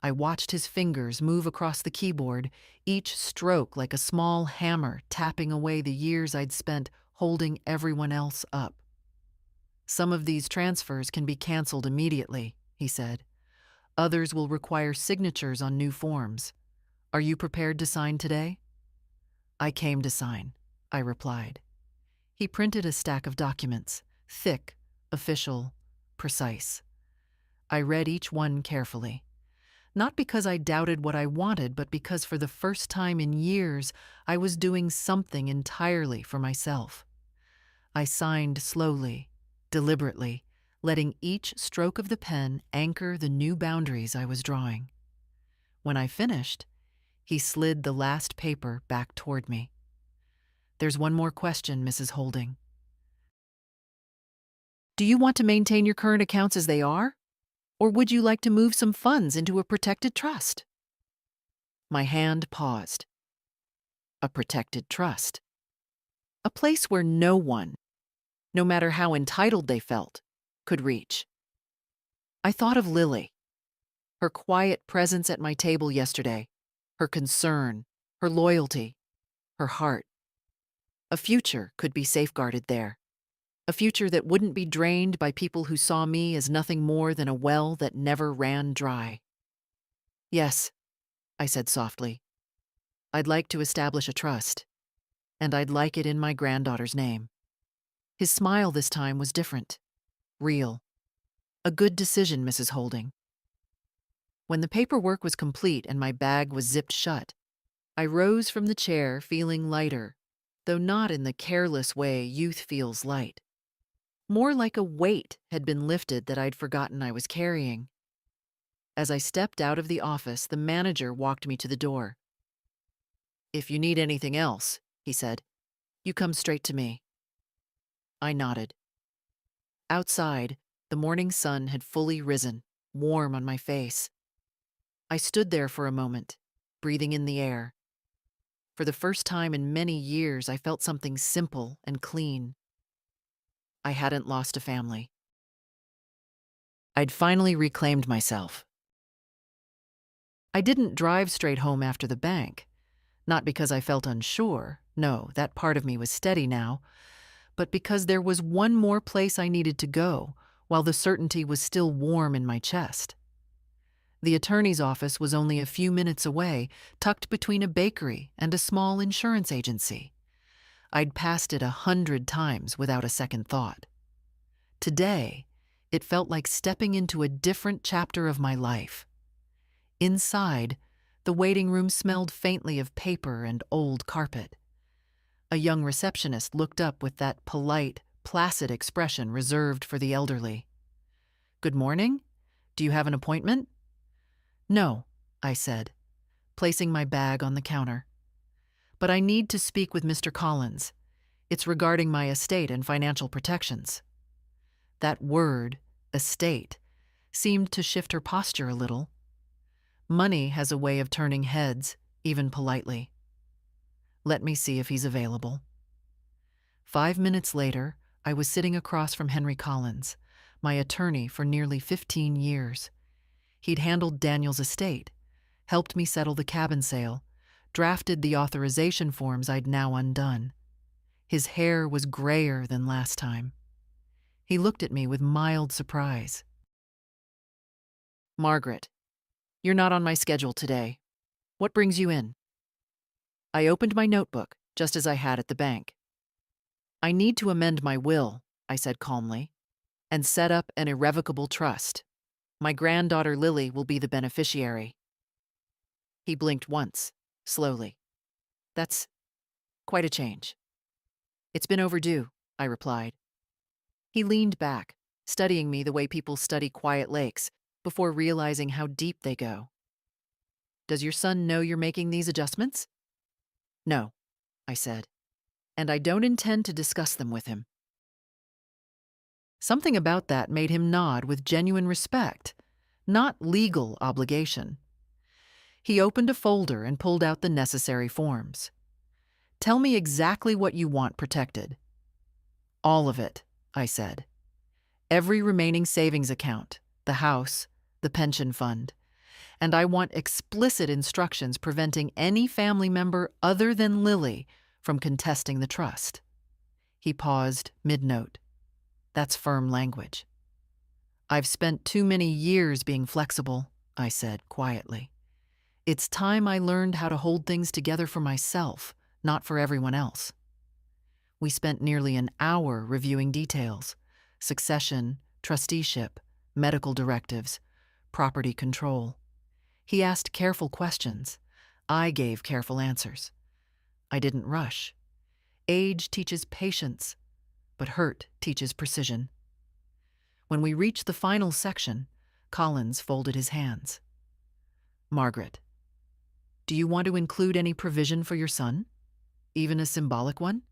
I watched his fingers move across the keyboard, each stroke like a small hammer tapping away the years I'd spent holding everyone else up. Some of these transfers can be canceled immediately, he said. Others will require signatures on new forms. Are you prepared to sign today? I came to sign, I replied. He printed a stack of documents, thick, official, precise. I read each one carefully. Not because I doubted what I wanted, but because for the first time in years, I was doing something entirely for myself. I signed slowly, deliberately, letting each stroke of the pen anchor the new boundaries I was drawing. When I finished, he slid the last paper back toward me. There's one more question, Mrs. Holding. Do you want to maintain your current accounts as they are? Or would you like to move some funds into a protected trust? My hand paused. A protected trust. A place where no one, no matter how entitled they felt, could reach. I thought of Lily, her quiet presence at my table yesterday, her concern, her loyalty, her heart. A future could be safeguarded there. A future that wouldn't be drained by people who saw me as nothing more than a well that never ran dry. Yes, I said softly. I'd like to establish a trust, and I'd like it in my granddaughter's name. His smile this time was different, real. A good decision, Mrs. Holding. When the paperwork was complete and my bag was zipped shut, I rose from the chair feeling lighter, though not in the careless way youth feels light. More like a weight had been lifted that I'd forgotten I was carrying. As I stepped out of the office, the manager walked me to the door. If you need anything else, he said, you come straight to me. I nodded. Outside, the morning sun had fully risen, warm on my face. I stood there for a moment, breathing in the air. For the first time in many years, I felt something simple and clean. I hadn't lost a family. I'd finally reclaimed myself. I didn't drive straight home after the bank, not because I felt unsure, no, that part of me was steady now, but because there was one more place I needed to go, while the certainty was still warm in my chest. The attorney's office was only a few minutes away, tucked between a bakery and a small insurance agency. I'd passed it 100 times without a second thought. Today, it felt like stepping into a different chapter of my life. Inside, the waiting room smelled faintly of paper and old carpet. A young receptionist looked up with that polite, placid expression reserved for the elderly. Good morning? Do you have an appointment? No, I said, placing my bag on the counter. But I need to speak with Mr. Collins. It's regarding my estate and financial protections. That word, estate, seemed to shift her posture a little. Money has a way of turning heads, even politely. Let me see if he's available. 5 minutes later, I was sitting across from Henry Collins, my attorney for nearly 15 years. He'd handled Daniel's estate, helped me settle the cabin sale, drafted the authorization forms I'd now undone. His hair was grayer than last time. He looked at me with mild surprise. Margaret, you're not on my schedule today. What brings you in? I opened my notebook, just as I had at the bank. I need to amend my will, I said calmly, and set up an irrevocable trust. My granddaughter Lily will be the beneficiary. He blinked once, slowly. That's quite a change. It's been overdue, I replied. He leaned back, studying me the way people study quiet lakes, before realizing how deep they go. Does your son know you're making these adjustments? No, I said, and I don't intend to discuss them with him. Something about that made him nod with genuine respect, not legal obligation. He opened a folder and pulled out the necessary forms. "Tell me exactly what you want protected." "All of it," I said. "Every remaining savings account, the house, the pension fund. And I want explicit instructions preventing any family member other than Lily from contesting the trust." He paused mid-note. "That's firm language." "I've spent too many years being flexible," I said quietly. "It's time I learned how to hold things together for myself, not for everyone else." We spent nearly an hour reviewing details: succession, trusteeship, medical directives, property control. He asked careful questions. I gave careful answers. I didn't rush. Age teaches patience, but hurt teaches precision. When we reached the final section, Collins folded his hands. "Margaret, do you want to include any provision for your son? Even a symbolic one?"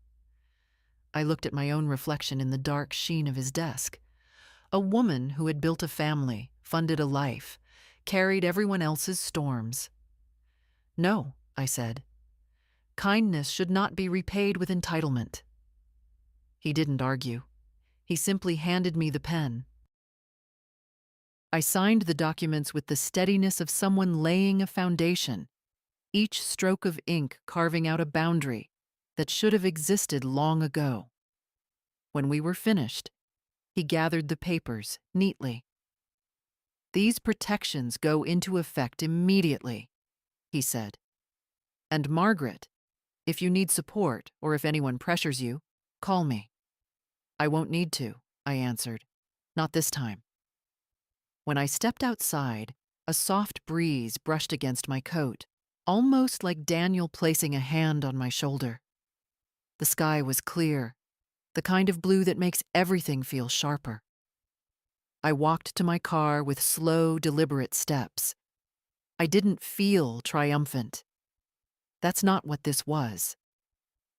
I looked at my own reflection in the dark sheen of his desk. A woman who had built a family, funded a life, carried everyone else's storms. "No," I said. "Kindness should not be repaid with entitlement." He didn't argue. He simply handed me the pen. I signed the documents with the steadiness of someone laying a foundation, each stroke of ink carving out a boundary that should have existed long ago. When we were finished, he gathered the papers neatly. "These protections go into effect immediately," he said. "And Margaret, if you need support or if anyone pressures you, call me." "I won't need to," I answered. "Not this time." When I stepped outside, a soft breeze brushed against my coat, almost like Daniel placing a hand on my shoulder. The sky was clear, the kind of blue that makes everything feel sharper. I walked to my car with slow, deliberate steps. I didn't feel triumphant. That's not what this was.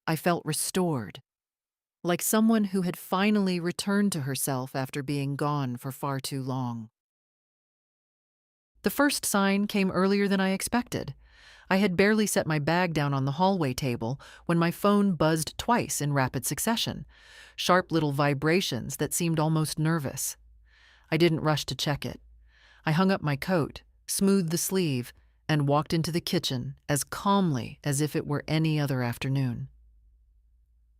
I felt restored, like someone who had finally returned to herself after being gone for far too long. The first sign came earlier than I expected. I had barely set my bag down on the hallway table when my phone buzzed twice in rapid succession, sharp little vibrations that seemed almost nervous. I didn't rush to check it. I hung up my coat, smoothed the sleeve, and walked into the kitchen as calmly as if it were any other afternoon.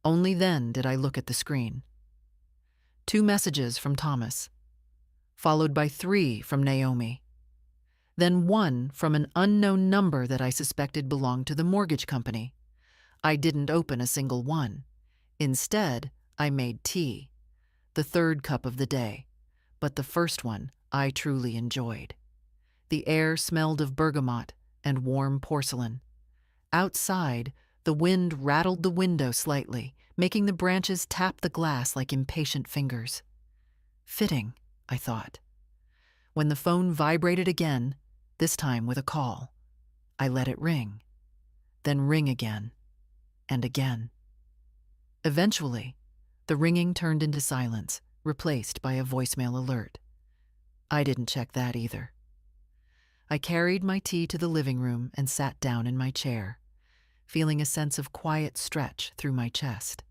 Only then did I look at the screen. 2 messages from Thomas, followed by 3 from Naomi. Then 1 from an unknown number that I suspected belonged to the mortgage company. I didn't open a single one. Instead, I made tea, the 3rd cup of the day, but the first one I truly enjoyed. The air smelled of bergamot and warm porcelain. Outside, the wind rattled the window slightly, making the branches tap the glass like impatient fingers. Fitting, I thought. When the phone vibrated again, this time with a call, I let it ring, then ring again, and again. Eventually, the ringing turned into silence, replaced by a voicemail alert. I didn't check that either. I carried my tea to the living room and sat down in my chair, feeling a sense of quiet stretch through my chest.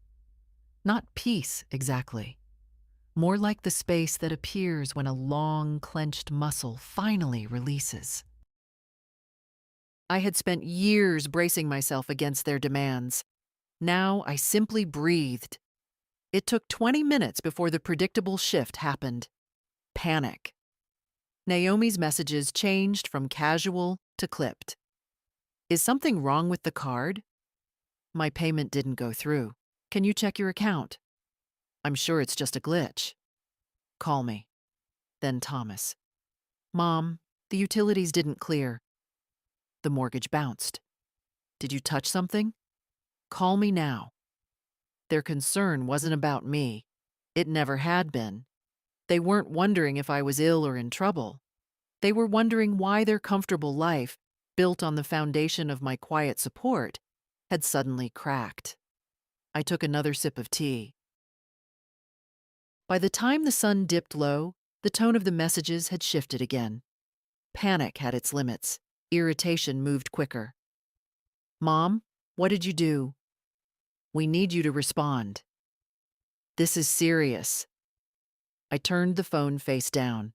Not peace, exactly. More like the space that appears when a long, clenched muscle finally releases. I had spent years bracing myself against their demands. Now I simply breathed. It took 20 minutes before the predictable shift happened. Panic. Naomi's messages changed from casual to clipped. "Is something wrong with the card? My payment didn't go through. Can you check your account? I'm sure it's just a glitch. Call me." Then Thomas. "Mom, the utilities didn't clear." The mortgage bounced. "Did you touch something? Call me now." Their concern wasn't about me. It never had been. They weren't wondering if I was ill or in trouble. They were wondering why their comfortable life, built on the foundation of my quiet support, had suddenly cracked. I took another sip of tea. By the time the sun dipped low, the tone of the messages had shifted again. Panic had its limits. Irritation moved quicker. Mom, what did you do? We need you to respond. This is serious. I turned the phone face down.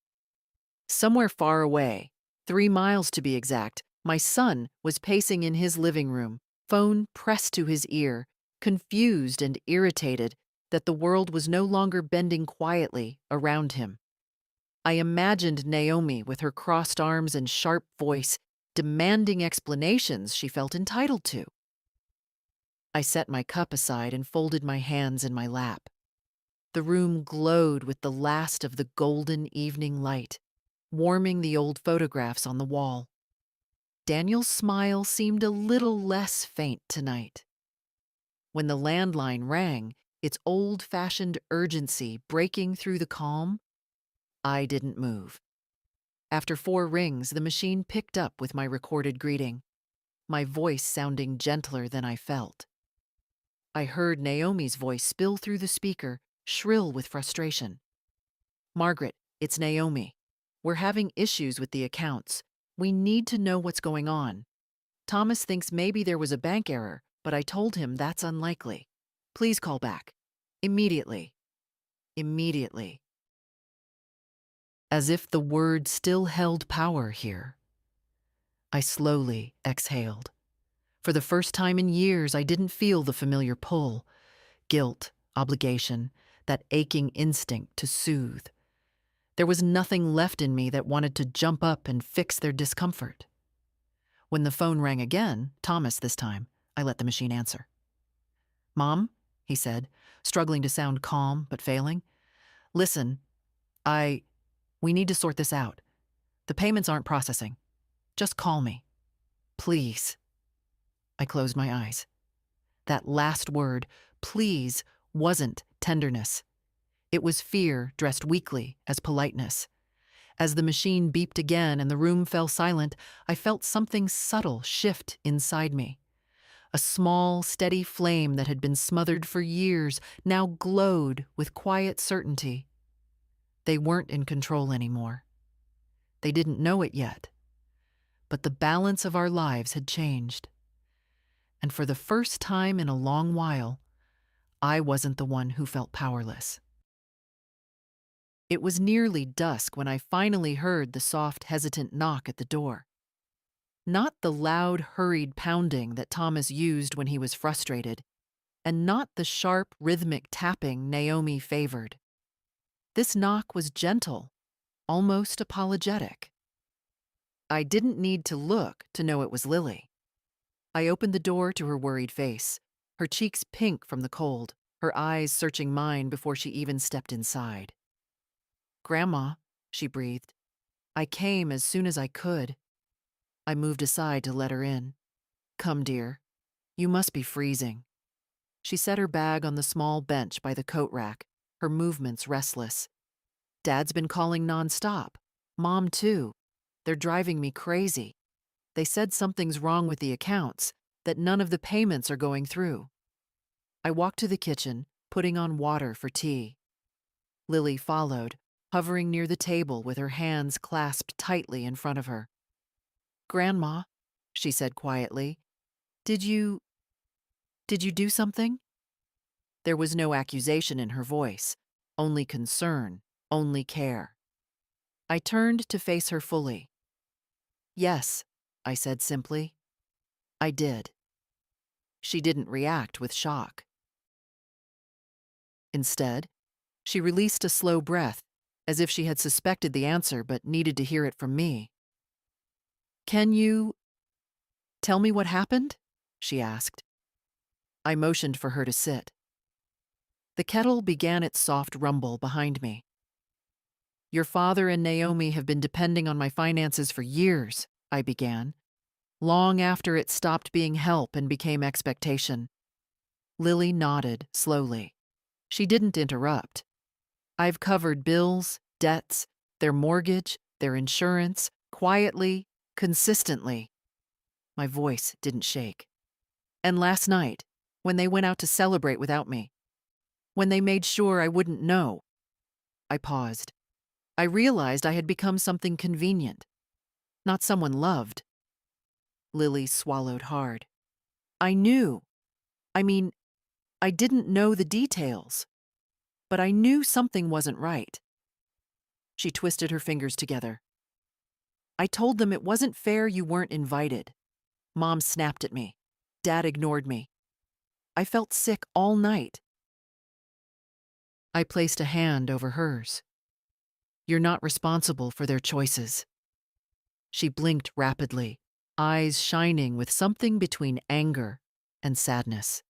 Somewhere far away, 3 miles to be exact, my son was pacing in his living room, phone pressed to his ear, confused and irritated that the world was no longer bending quietly around him. I imagined Naomi with her crossed arms and sharp voice, demanding explanations she felt entitled to. I set my cup aside and folded my hands in my lap. The room glowed with the last of the golden evening light, warming the old photographs on the wall. Daniel's smile seemed a little less faint tonight. When the landline rang, its old-fashioned urgency breaking through the calm, I didn't move. After 4 rings, the machine picked up with my recorded greeting, my voice sounding gentler than I felt. I heard Naomi's voice spill through the speaker, shrill with frustration. Margaret, it's Naomi. We're having issues with the accounts. We need to know what's going on. Thomas thinks maybe there was a bank error, but I told him that's unlikely. Please call back. Immediately. Immediately. As if the word still held power here. I slowly exhaled. For the first time in years, I didn't feel the familiar pull, guilt, obligation, that aching instinct to soothe. There was nothing left in me that wanted to jump up and fix their discomfort. When the phone rang again, Thomas this time, I let the machine answer. Mom, he said, struggling to sound calm but failing. Listen, we need to sort this out. The payments aren't processing. Just call me. Please. I closed my eyes. That last word, please, wasn't tenderness. It was fear dressed weakly as politeness. As the machine beeped again and the room fell silent, I felt something subtle shift inside me. A small, steady flame that had been smothered for years now glowed with quiet certainty. They weren't in control anymore. They didn't know it yet. But the balance of our lives had changed. And for the first time in a long while, I wasn't the one who felt powerless. It was nearly dusk when I finally heard the soft, hesitant knock at the door. Not the loud, hurried pounding that Thomas used when he was frustrated, and not the sharp, rhythmic tapping Naomi favored. This knock was gentle, almost apologetic. I didn't need to look to know it was Lily. I opened the door to her worried face, her cheeks pink from the cold, her eyes searching mine before she even stepped inside. Grandma, she breathed. I came as soon as I could. I moved aside to let her in. Come, dear. You must be freezing. She set her bag on the small bench by the coat rack, her movements restless. Dad's been calling nonstop. Mom, too. They're driving me crazy. They said something's wrong with the accounts, that none of the payments are going through. I walked to the kitchen, putting on water for tea. Lily followed, hovering near the table with her hands clasped tightly in front of her. Grandma, she said quietly, did you do something? There was no accusation in her voice, only concern, only care. I turned to face her fully. Yes, I said simply. I did. She didn't react with shock. Instead, she released a slow breath, as if she had suspected the answer but needed to hear it from me. Can you tell me what happened? She asked. I motioned for her to sit. The kettle began its soft rumble behind me. Your father and Naomi have been depending on my finances for years, I began, long after it stopped being help and became expectation. Lily nodded slowly. She didn't interrupt. I've covered bills, debts, their mortgage, their insurance, quietly, consistently. My voice didn't shake. And last night, when they went out to celebrate without me, when they made sure I wouldn't know. I paused. I realized I had become something convenient, not someone loved. Lily swallowed hard. I knew. I mean, I didn't know the details, but I knew something wasn't right. She twisted her fingers together. I told them it wasn't fair you weren't invited. Mom snapped at me. Dad ignored me. I felt sick all night. I placed a hand over hers. You're not responsible for their choices. She blinked rapidly, eyes shining with something between anger and sadness.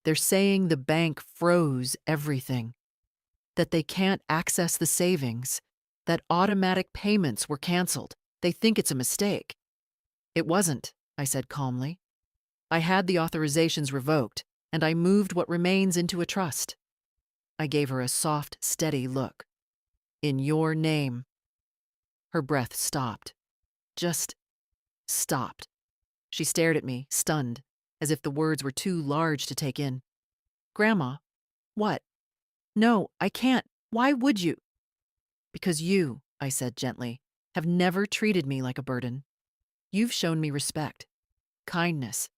They're saying the bank froze everything, that they can't access the savings, that automatic payments were canceled. They think it's a mistake. It wasn't, I said calmly. I had the authorizations revoked, and I moved what remains into a trust. I gave her a soft, steady look. In your name. Her breath stopped. Just stopped. She stared at me, stunned, as if the words were too large to take in. Grandma, what? No, I can't. Why would you? Because you, I said gently, have never treated me like a burden. You've shown me respect, kindness,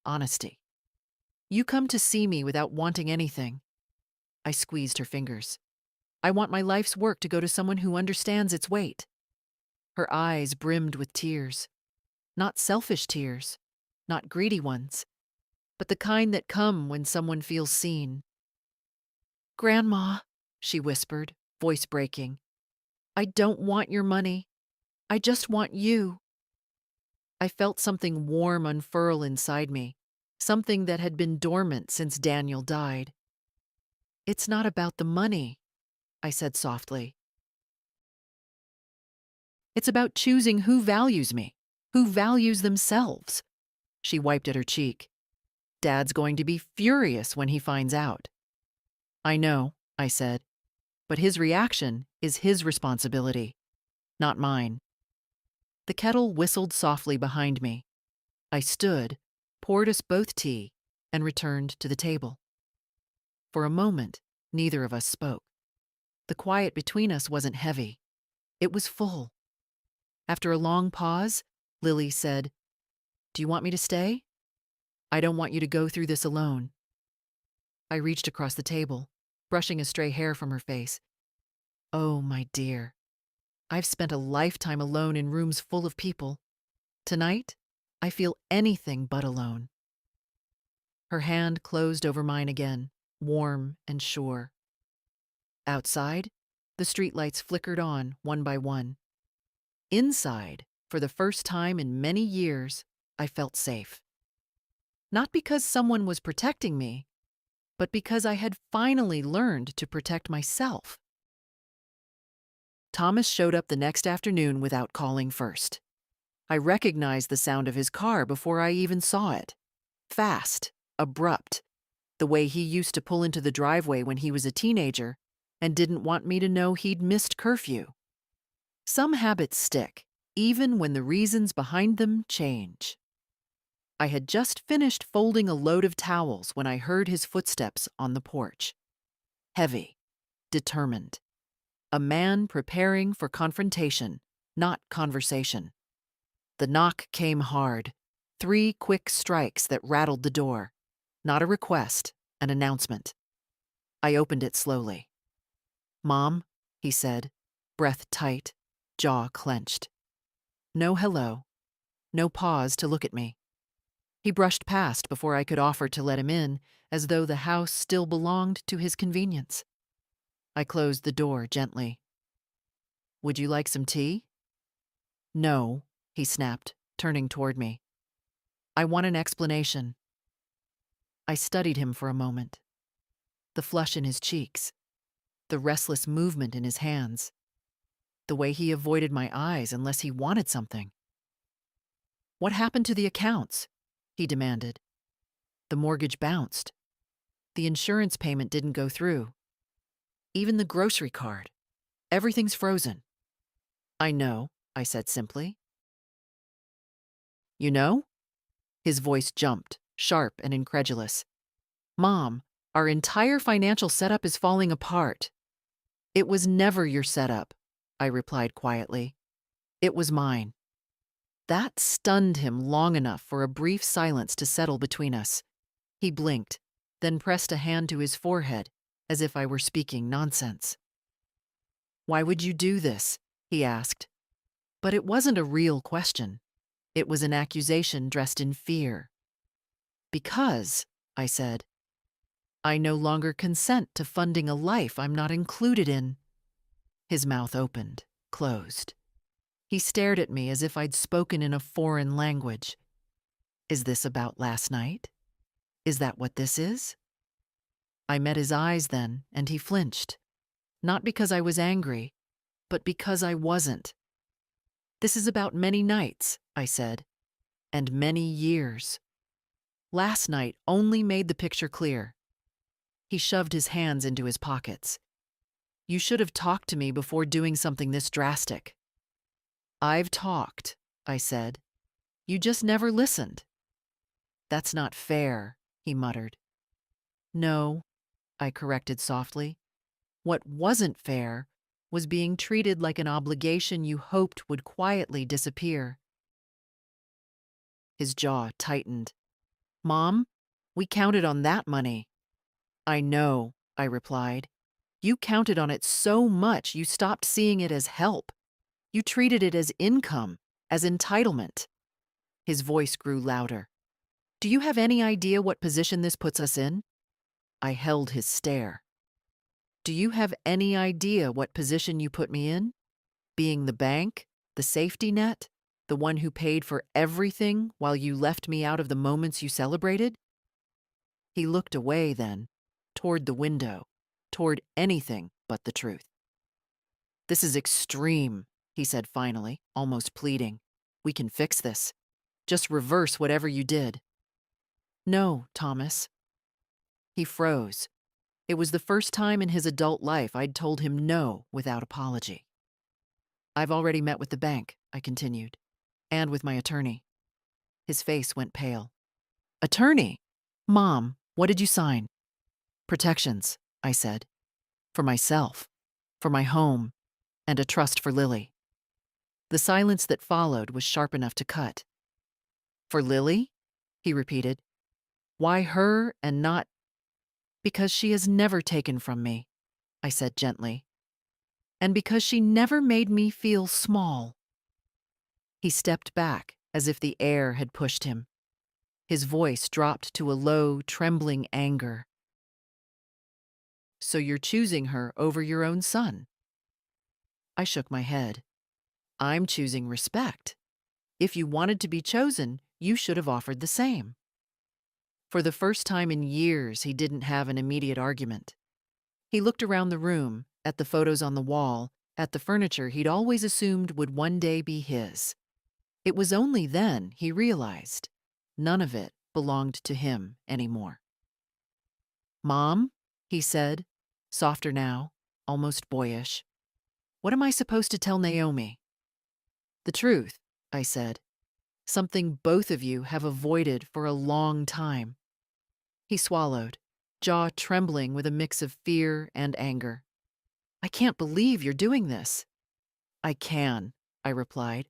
honesty. You come to see me without wanting anything. I squeezed her fingers. I want my life's work to go to someone who understands its weight. Her eyes brimmed with tears. Not selfish tears, not greedy ones, but the kind that come when someone feels seen. Grandma, she whispered, voice breaking, I don't want your money. I just want you. I felt something warm unfurl inside me, something that had been dormant since Daniel died. It's not about the money, I said softly. It's about choosing who values me, who values themselves. She wiped at her cheek. Dad's going to be furious when he finds out. I know, I said, but his reaction is his responsibility, not mine. The kettle whistled softly behind me. I stood, poured us both tea, and returned to the table. For a moment, neither of us spoke. The quiet between us wasn't heavy. It was full. After a long pause, Lily said, Do you want me to stay? I don't want you to go through this alone. I reached across the table, brushing a stray hair from her face. Oh, my dear. I've spent a lifetime alone in rooms full of people. Tonight, I feel anything but alone. Her hand closed over mine again, warm and sure. Outside, the streetlights flickered on one by one. Inside, for the first time in many years, I felt safe. Not because someone was protecting me, but because I had finally learned to protect myself. Thomas showed up the next afternoon without calling first. I recognized the sound of his car before I even saw it. Fast, abrupt, the way he used to pull into the driveway when he was a teenager and didn't want me to know he'd missed curfew. Some habits stick, even when the reasons behind them change. I had just finished folding a load of towels when I heard his footsteps on the porch. Heavy, determined. A man preparing for confrontation, not conversation. The knock came hard. 3 quick strikes that rattled the door. Not a request, an announcement. I opened it slowly. Mom, he said, breath tight, jaw clenched. No hello. No pause to look at me. He brushed past before I could offer to let him in, as though the house still belonged to his convenience. I closed the door gently. Would you like some tea? No, he snapped, turning toward me. I want an explanation. I studied him for a moment. The flush in his cheeks, the restless movement in his hands, the way he avoided my eyes unless he wanted something. What happened to the accounts? He demanded. The mortgage bounced. The insurance payment didn't go through. Even the grocery card. Everything's frozen. I know, I said simply. You know? His voice jumped, sharp and incredulous. Mom, our entire financial setup is falling apart. It was never your setup, I replied quietly. It was mine. That stunned him long enough for a brief silence to settle between us. He blinked, then pressed a hand to his forehead, as if I were speaking nonsense. "Why would you do this?" he asked. But it wasn't a real question. It was an accusation dressed in fear. "Because," I said, "I no longer consent to funding a life I'm not included in." His mouth opened, closed. He stared at me as if I'd spoken in a foreign language. "Is this about last night? Is that what this is?" I met his eyes then, and he flinched. Not because I was angry, but because I wasn't. "This is about many nights," I said, "and many years. Last night only made the picture clear." He shoved his hands into his pockets. "You should have talked to me before doing something this drastic." "I've talked," I said. "You just never listened." "That's not fair," he muttered. "No," I corrected softly. "What wasn't fair was being treated like an obligation you hoped would quietly disappear." His jaw tightened. "Mom, we counted on that money." "I know," I replied. "You counted on it so much you stopped seeing it as help. You treated it as income, as entitlement." His voice grew louder. "Do you have any idea what position this puts us in?" I held his stare. "Do you have any idea what position you put me in? Being the bank, the safety net, the one who paid for everything while you left me out of the moments you celebrated?" He looked away then, toward the window, toward anything but the truth. "This is extreme," he said finally, almost pleading. "We can fix this. Just reverse whatever you did." "No, Thomas." He froze. It was the first time in his adult life I'd told him no without apology. "I've already met with the bank," I continued, "and with my attorney." His face went pale. "Attorney? Mom, what did you sign?" "Protections," I said. "For myself, for my home, and a trust for Lily." The silence that followed was sharp enough to cut. "For Lily?" he repeated. "Why her and not—" "Because she has never taken from me," I said gently. "And because she never made me feel small." He stepped back as if the air had pushed him. His voice dropped to a low, trembling anger. "So you're choosing her over your own son?" I shook my head. "I'm choosing respect. If you wanted to be chosen, you should have offered the same." For the first time in years, he didn't have an immediate argument. He looked around the room, at the photos on the wall, at the furniture he'd always assumed would one day be his. It was only then he realized none of it belonged to him anymore. "Mom," he said, softer now, almost boyish, "what am I supposed to tell Naomi?" "The truth," I said. "Something both of you have avoided for a long time." He swallowed, jaw trembling with a mix of fear and anger. "I can't believe you're doing this." "I can," I replied,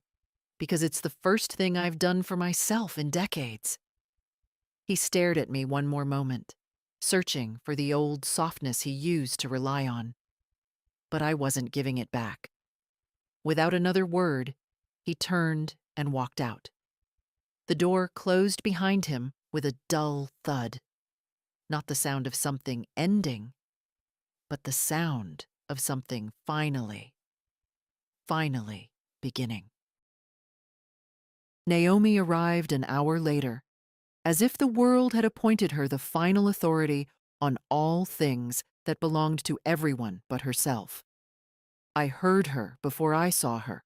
"because it's the first thing I've done for myself in decades." He stared at me one more moment, searching for the old softness he used to rely on. But I wasn't giving it back. Without another word, he turned and walked out. The door closed behind him with a dull thud. Not the sound of something ending, but the sound of something finally beginning. Naomi arrived an hour later, as if the world had appointed her the final authority on all things that belonged to everyone but herself. I heard her before I saw her.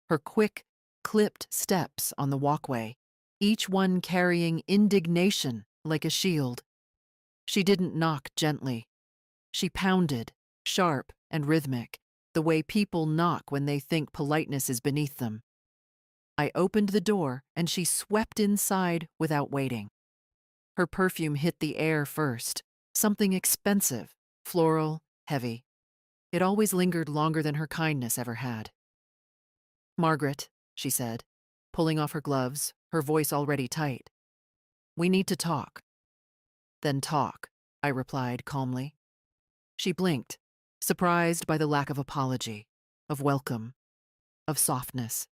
Her quick, clipped steps on the walkway, each one carrying indignation like a shield. She didn't knock gently. She pounded, sharp and rhythmic, the way people knock when they think politeness is beneath them. I opened the door and she swept inside without waiting. Her perfume hit the air first, something expensive, floral, heavy. It always lingered longer than her kindness ever had. "Margaret," she said, pulling off her gloves, her voice already tight. "We need to talk." "Then talk," I replied calmly. She blinked, surprised by the lack of apology, of welcome, of softness.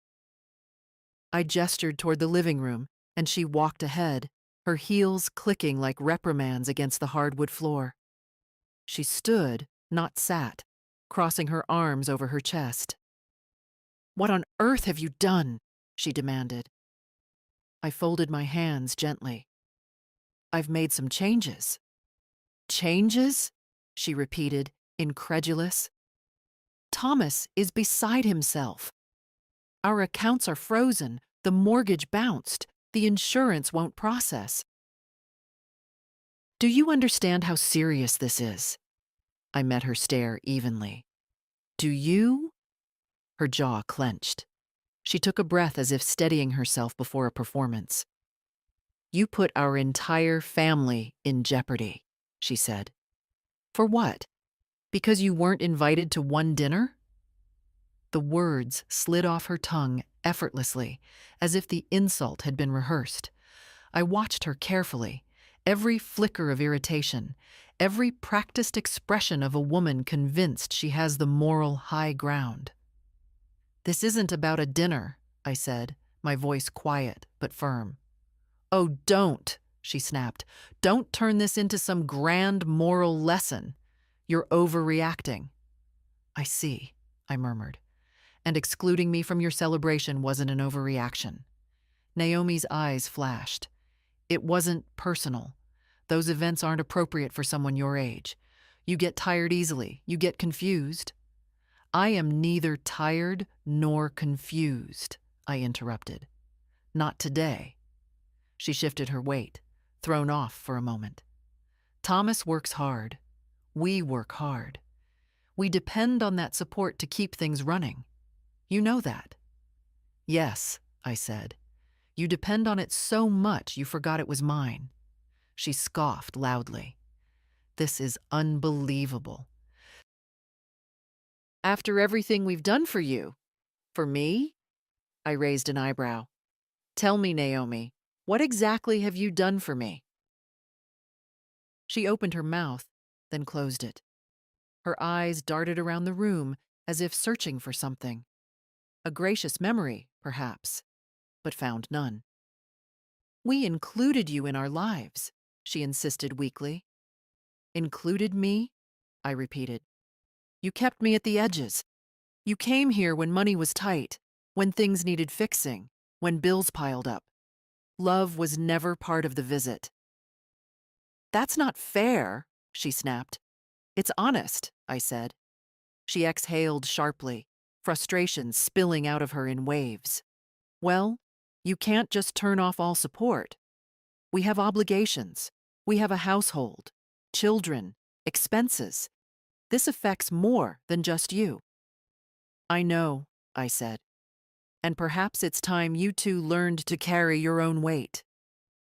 I gestured toward the living room, and she walked ahead, her heels clicking like reprimands against the hardwood floor. She stood, not sat, crossing her arms over her chest. "What on earth have you done?" she demanded. I folded my hands gently. "I've made some changes." "Changes?" she repeated, incredulous. "Thomas is beside himself. Our accounts are frozen, the mortgage bounced, the insurance won't process. Do you understand how serious this is?" I met her stare evenly. "Do you?" Her jaw clenched. She took a breath as if steadying herself before a performance. "You put our entire family in jeopardy," she said. "For what? Because you weren't invited to one dinner?" The words slid off her tongue effortlessly, as if the insult had been rehearsed. I watched her carefully, every flicker of irritation, every practiced expression of a woman convinced she has the moral high ground. "This isn't about a dinner," I said, my voice quiet but firm. "Oh, don't," she snapped. "Don't turn this into some grand moral lesson. You're overreacting." "I see," I murmured. "And excluding me from your celebration wasn't an overreaction." Naomi's eyes flashed. "It wasn't personal. Those events aren't appropriate for someone your age. You get tired easily. You get confused." "I am neither tired nor confused," I interrupted. "Not today." She shifted her weight, thrown off for a moment. "Thomas works hard. We work hard. We depend on that support to keep things running. You know that." "Yes," I said. "You depend on it so much you forgot it was mine." She scoffed loudly. "This is unbelievable. After everything we've done for you." "For me?" I raised an eyebrow. "Tell me, Naomi, what exactly have you done for me?" She opened her mouth, then closed it. Her eyes darted around the room as if searching for something. A gracious memory, perhaps, but found none. "We included you in our lives," she insisted weakly. "Included me?" I repeated. "You kept me at the edges. You came here when money was tight, when things needed fixing, when bills piled up. Love was never part of the visit." "That's not fair," she snapped. "It's honest," I said. She exhaled sharply, frustration spilling out of her in waves. "Well, you can't just turn off all support. We have obligations. We have a household, children, expenses. This affects more than just you." "I know," I said. "And perhaps it's time you two learned to carry your own weight."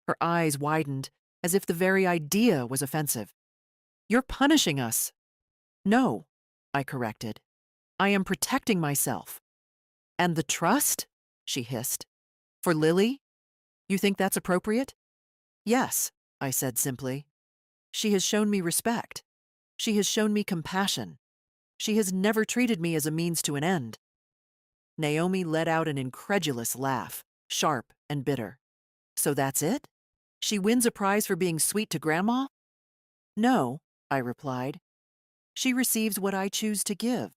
Her eyes widened, as if the very idea was offensive. "You're punishing us." "No," I corrected. "I am protecting myself." "And the trust?" she hissed. "For Lily? You think that's appropriate?" "Yes," I said simply. "She has shown me respect. She has shown me compassion. She has never treated me as a means to an end." Naomi let out an incredulous laugh, sharp and bitter. "So that's it? She wins a prize for being sweet to Grandma?" "No," I replied. "She receives what I choose to give.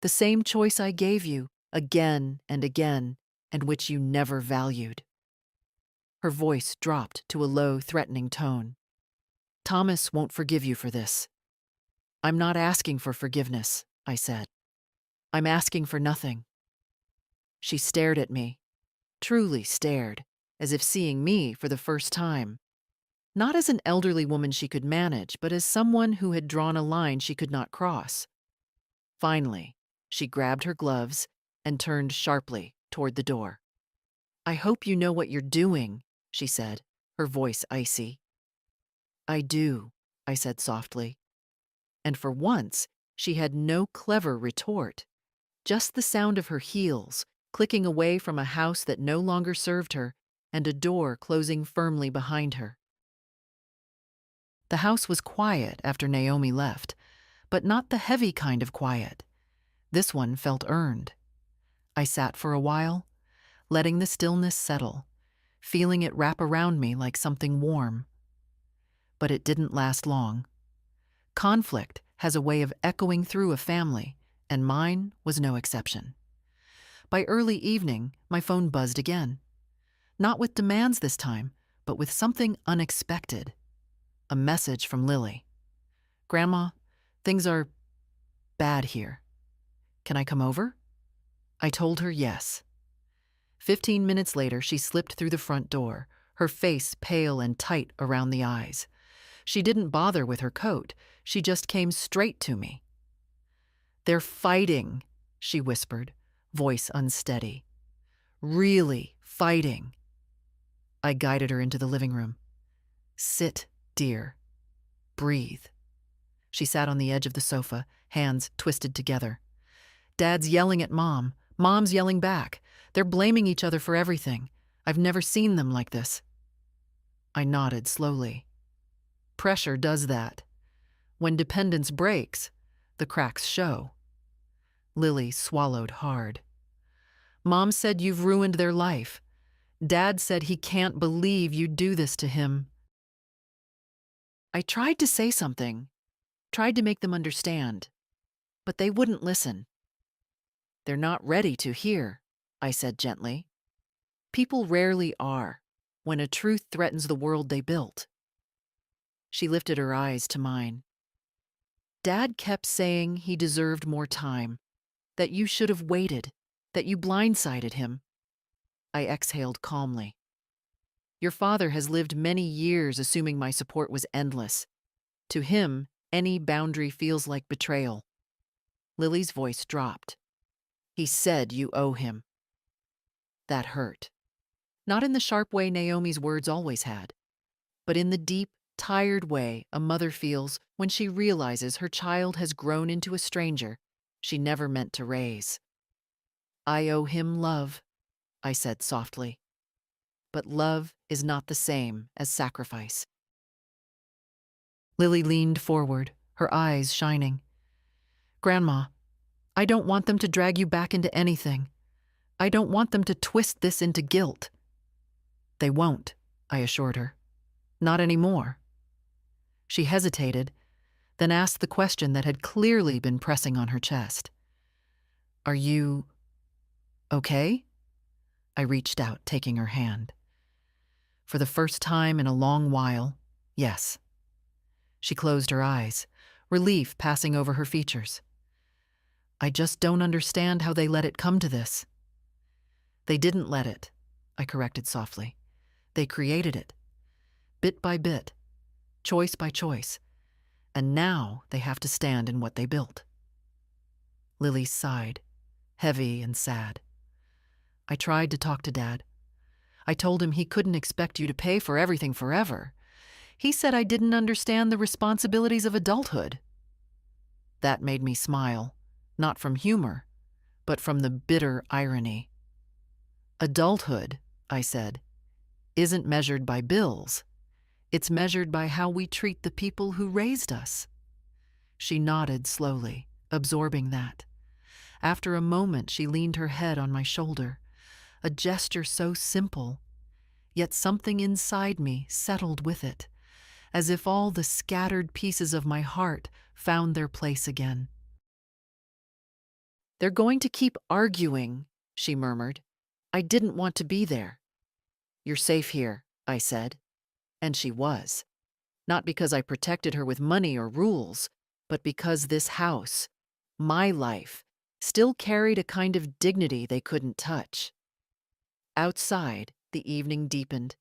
The same choice I gave you, again and again, and which you never valued." Her voice dropped to a low, threatening tone. "Thomas won't forgive you for this." "I'm not asking for forgiveness," I said. "I'm asking for nothing." She stared at me, truly stared, as if seeing me for the first time. Not as an elderly woman she could manage, but as someone who had drawn a line she could not cross. Finally, she grabbed her gloves and turned sharply toward the door. "I hope you know what you're doing," she said, her voice icy. "I do," I said softly. And for once, she had no clever retort, just the sound of her heels, clicking away from a house that no longer served her and a door closing firmly behind her. The house was quiet after Naomi left, but not the heavy kind of quiet. This one felt earned. I sat for a while, letting the stillness settle, feeling it wrap around me like something warm. But it didn't last long. Conflict has a way of echoing through a family, and mine was no exception. By early evening, my phone buzzed again. Not with demands this time, but with something unexpected. A message from Lily. "Grandma, things are bad here. Can I come over?" I told her yes. 15 minutes later, she slipped through the front door, her face pale and tight around the eyes. She didn't bother with her coat. She just came straight to me. "They're fighting," she whispered, voice unsteady. "Really fighting." I guided her into the living room. "Sit, dear. Breathe." She sat on the edge of the sofa, hands twisted together. "Dad's yelling at Mom. Mom's yelling back. They're blaming each other for everything. I've never seen them like this." I nodded slowly. Pressure does that. When dependence breaks, the cracks show. Lily swallowed hard. "Mom said you've ruined their life. Dad said he can't believe you'd do this to him." I tried to say something, tried to make them understand, but they wouldn't listen. "They're not ready to hear," I said gently. "People rarely are, when a truth threatens the world they built." She lifted her eyes to mine. "Dad kept saying he deserved more time, that you should have waited, that you blindsided him." I exhaled calmly. "Your father has lived many years assuming my support was endless. To him, any boundary feels like betrayal." Lily's voice dropped. "He said you owe him." That hurt. Not in the sharp way Naomi's words always had, but in the deep, tired way a mother feels when she realizes her child has grown into a stranger she never meant to raise. "I owe him love," I said softly. "But love is not the same as sacrifice." Lily leaned forward, her eyes shining. "Grandma, I don't want them to drag you back into anything. I don't want them to twist this into guilt." "They won't," I assured her. "Not anymore." She hesitated, then asked the question that had clearly been pressing on her chest. "Are you okay?" I reached out, taking her hand. For the first time in a long while, yes. She closed her eyes, relief passing over her features. "I just don't understand how they let it come to this." "They didn't let it," I corrected softly. "They created it, bit by bit, choice by choice, and now they have to stand in what they built." Lily sighed, heavy and sad. "I tried to talk to Dad. I told him he couldn't expect you to pay for everything forever. He said I didn't understand the responsibilities of adulthood." That made me smile, not from humor, but from the bitter irony. "Adulthood," I said, "isn't measured by bills. It's measured by how we treat the people who raised us." She nodded slowly, absorbing that. After a moment, she leaned her head on my shoulder, a gesture so simple, yet something inside me settled with it, as if all the scattered pieces of my heart found their place again. "They're going to keep arguing," she murmured. "I didn't want to be there." "You're safe here," I said. And she was. Not because I protected her with money or rules, but because this house, my life, still carried a kind of dignity they couldn't touch. Outside, the evening deepened,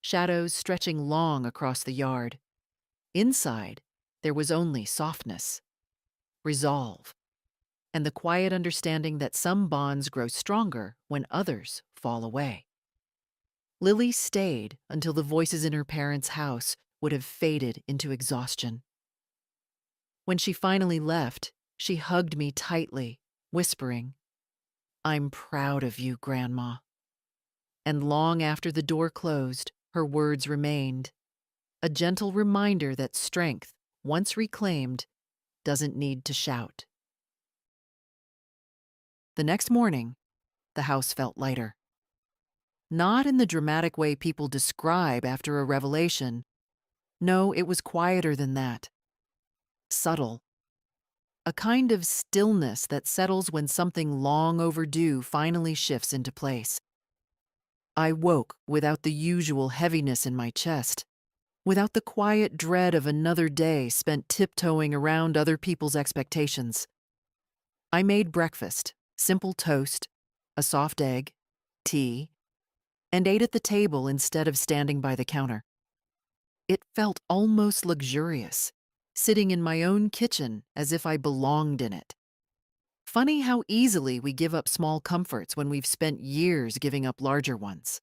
shadows stretching long across the yard. Inside, there was only softness, resolve, and the quiet understanding that some bonds grow stronger when others fall away. Lily stayed until the voices in her parents' house would have faded into exhaustion. When she finally left, she hugged me tightly, whispering, I'm proud of you, Grandma. And long after the door closed, her words remained, a gentle reminder that strength, once reclaimed, doesn't need to shout. The next morning, the house felt lighter. Not in the dramatic way people describe after a revelation. No, it was quieter than that. Subtle. A kind of stillness that settles when something long overdue finally shifts into place. I woke without the usual heaviness in my chest, without the quiet dread of another day spent tiptoeing around other people's expectations. I made breakfast, simple toast, a soft egg, tea, and ate at the table instead of standing by the counter. It felt almost luxurious, sitting in my own kitchen as if I belonged in it. Funny how easily we give up small comforts when we've spent years giving up larger ones.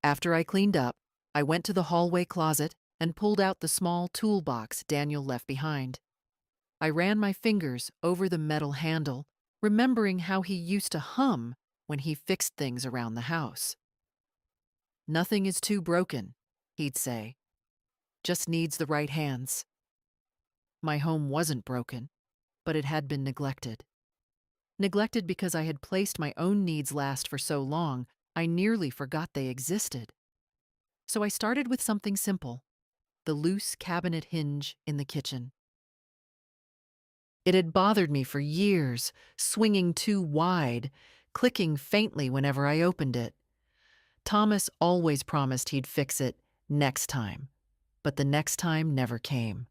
After I cleaned up, I went to the hallway closet and pulled out the small toolbox Daniel left behind. I ran my fingers over the metal handle, remembering how he used to hum when he fixed things around the house. "Nothing is too broken," he'd say. "Just needs the right hands." My home wasn't broken, but it had been neglected. Neglected because I had placed my own needs last for so long, I nearly forgot they existed. So I started with something simple, the loose cabinet hinge in the kitchen. It had bothered me for years, swinging too wide, clicking faintly whenever I opened it. Thomas always promised he'd fix it next time, but the next time never came.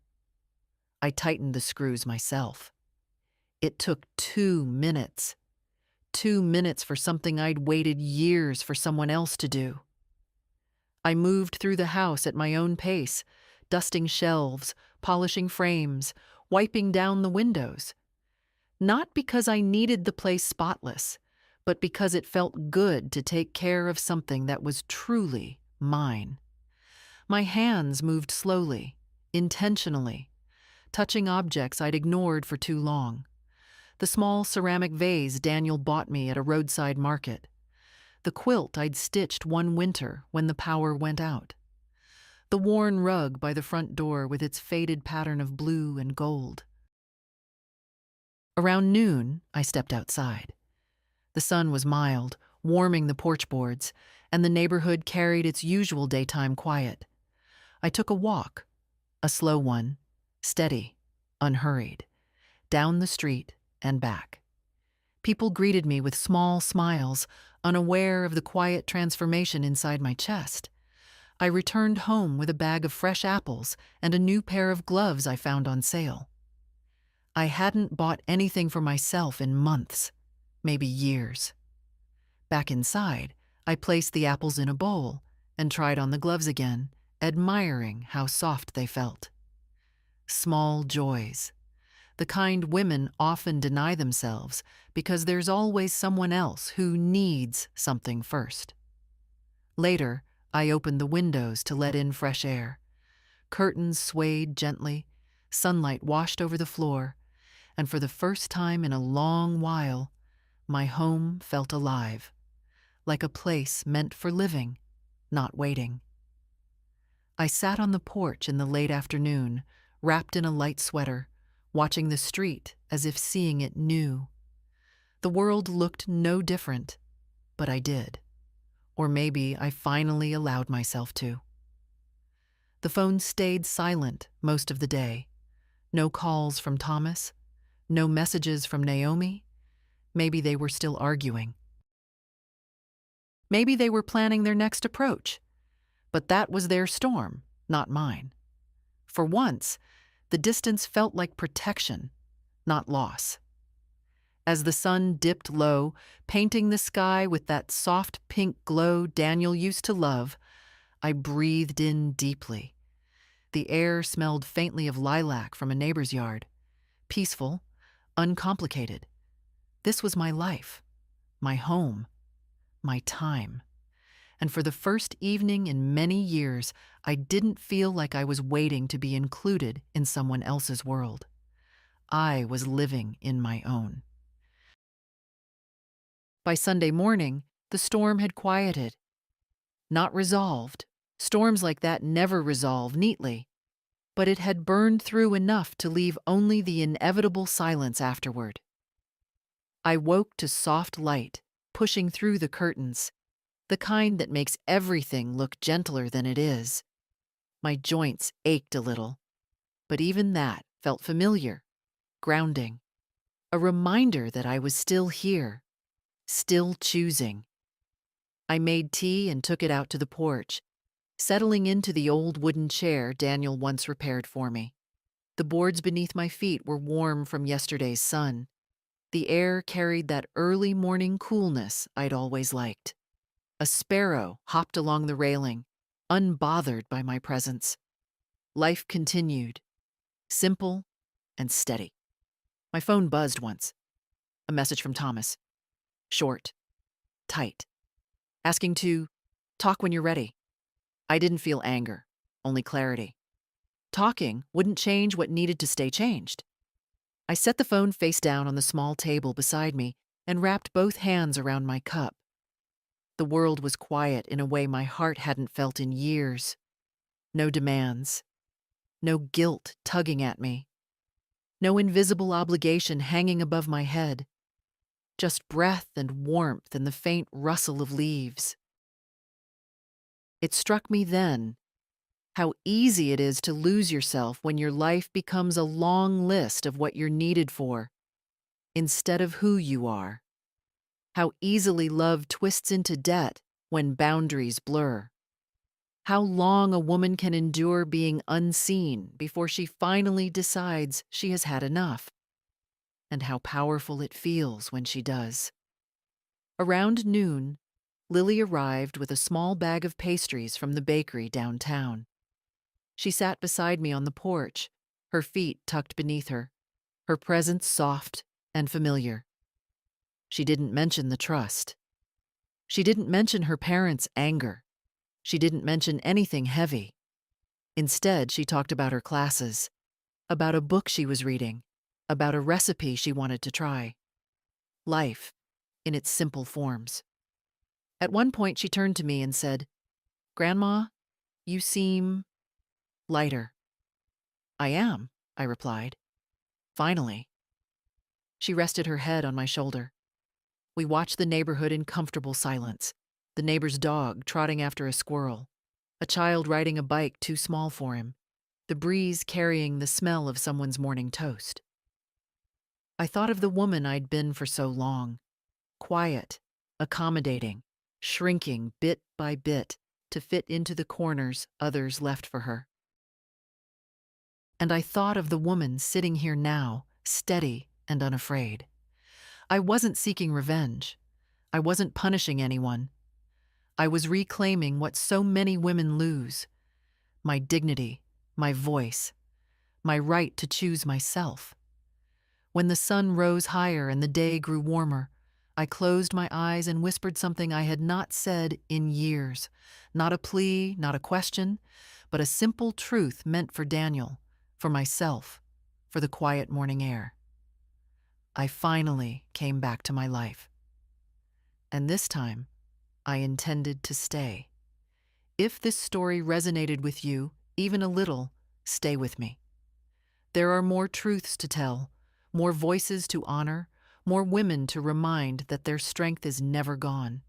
I tightened the screws myself. It took 2 minutes. 2 minutes for something I'd waited years for someone else to do. I moved through the house at my own pace, dusting shelves, polishing frames, wiping down the windows. Not because I needed the place spotless, but because it felt good to take care of something that was truly mine. My hands moved slowly, intentionally, touching objects I'd ignored for too long. The small ceramic vase Daniel bought me at a roadside market. The quilt I'd stitched one winter when the power went out. The worn rug by the front door with its faded pattern of blue and gold. Around noon, I stepped outside. The sun was mild, warming the porch boards, and the neighborhood carried its usual daytime quiet. I took a walk, a slow one, steady, unhurried, down the street and back. People greeted me with small smiles, unaware of the quiet transformation inside my chest. I returned home with a bag of fresh apples and a new pair of gloves I found on sale. I hadn't bought anything for myself in months, maybe years. Back inside, I placed the apples in a bowl and tried on the gloves again, admiring how soft they felt. Small joys, the kind women often deny themselves because there's always someone else who needs something first. Later, I opened the windows to let in fresh air. Curtains swayed gently, sunlight washed over the floor, and for the first time in a long while, my home felt alive, like a place meant for living, not waiting. I sat on the porch in the late afternoon, wrapped in a light sweater, watching the street as if seeing it new. The world looked no different, but I did. Or maybe I finally allowed myself to. The phone stayed silent most of the day. No calls from Thomas, no messages from Naomi. Maybe they were still arguing. Maybe they were planning their next approach. But that was their storm, not mine. For once, the distance felt like protection, not loss. As the sun dipped low, painting the sky with that soft pink glow Daniel used to love, I breathed in deeply. The air smelled faintly of lilac from a neighbor's yard. Peaceful, uncomplicated. This was my life, my home, my time. And for the first evening in many years, I didn't feel like I was waiting to be included in someone else's world. I was living in my own. By Sunday morning, the storm had quieted. Not resolved. Storms like that never resolve neatly. But it had burned through enough to leave only the inevitable silence afterward. I woke to soft light, pushing through the curtains, the kind that makes everything look gentler than it is. My joints ached a little, but even that felt familiar, grounding, a reminder that I was still here, still choosing. I made tea and took it out to the porch, settling into the old wooden chair Daniel once repaired for me. The boards beneath my feet were warm from yesterday's sun. The air carried that early morning coolness I'd always liked. A sparrow hopped along the railing, unbothered by my presence. Life continued, simple and steady. My phone buzzed once. A message from Thomas. Short, tight, asking to talk when you're ready. I didn't feel anger, only clarity. Talking wouldn't change what needed to stay changed. I set the phone face down on the small table beside me and wrapped both hands around my cup. The world was quiet in a way my heart hadn't felt in years. No demands. No guilt tugging at me. No invisible obligation hanging above my head. Just breath and warmth and the faint rustle of leaves. It struck me then how easy it is to lose yourself when your life becomes a long list of what you're needed for, instead of who you are. How easily love twists into debt when boundaries blur. How long a woman can endure being unseen before she finally decides she has had enough. And how powerful it feels when she does. Around noon, Lily arrived with a small bag of pastries from the bakery downtown. She sat beside me on the porch, her feet tucked beneath her, her presence soft and familiar. She didn't mention the trust. She didn't mention her parents' anger. She didn't mention anything heavy. Instead, she talked about her classes, about a book she was reading, about a recipe she wanted to try. Life, in its simple forms. At one point, she turned to me and said, "Grandma, you seem lighter." "I am," I replied. "Finally." She rested her head on my shoulder. We watched the neighborhood in comfortable silence, the neighbor's dog trotting after a squirrel, a child riding a bike too small for him, the breeze carrying the smell of someone's morning toast. I thought of the woman I'd been for so long, quiet, accommodating, shrinking bit by bit to fit into the corners others left for her. And I thought of the woman sitting here now, steady and unafraid. I wasn't seeking revenge. I wasn't punishing anyone. I was reclaiming what so many women lose: my dignity, my voice, my right to choose myself. When the sun rose higher and the day grew warmer, I closed my eyes and whispered something I had not said in years. Not a plea, not a question, but a simple truth meant for Daniel, for myself, for the quiet morning air. I finally came back to my life. And this time, I intended to stay. If this story resonated with you, even a little, stay with me. There are more truths to tell, more voices to honor, more women to remind that their strength is never gone.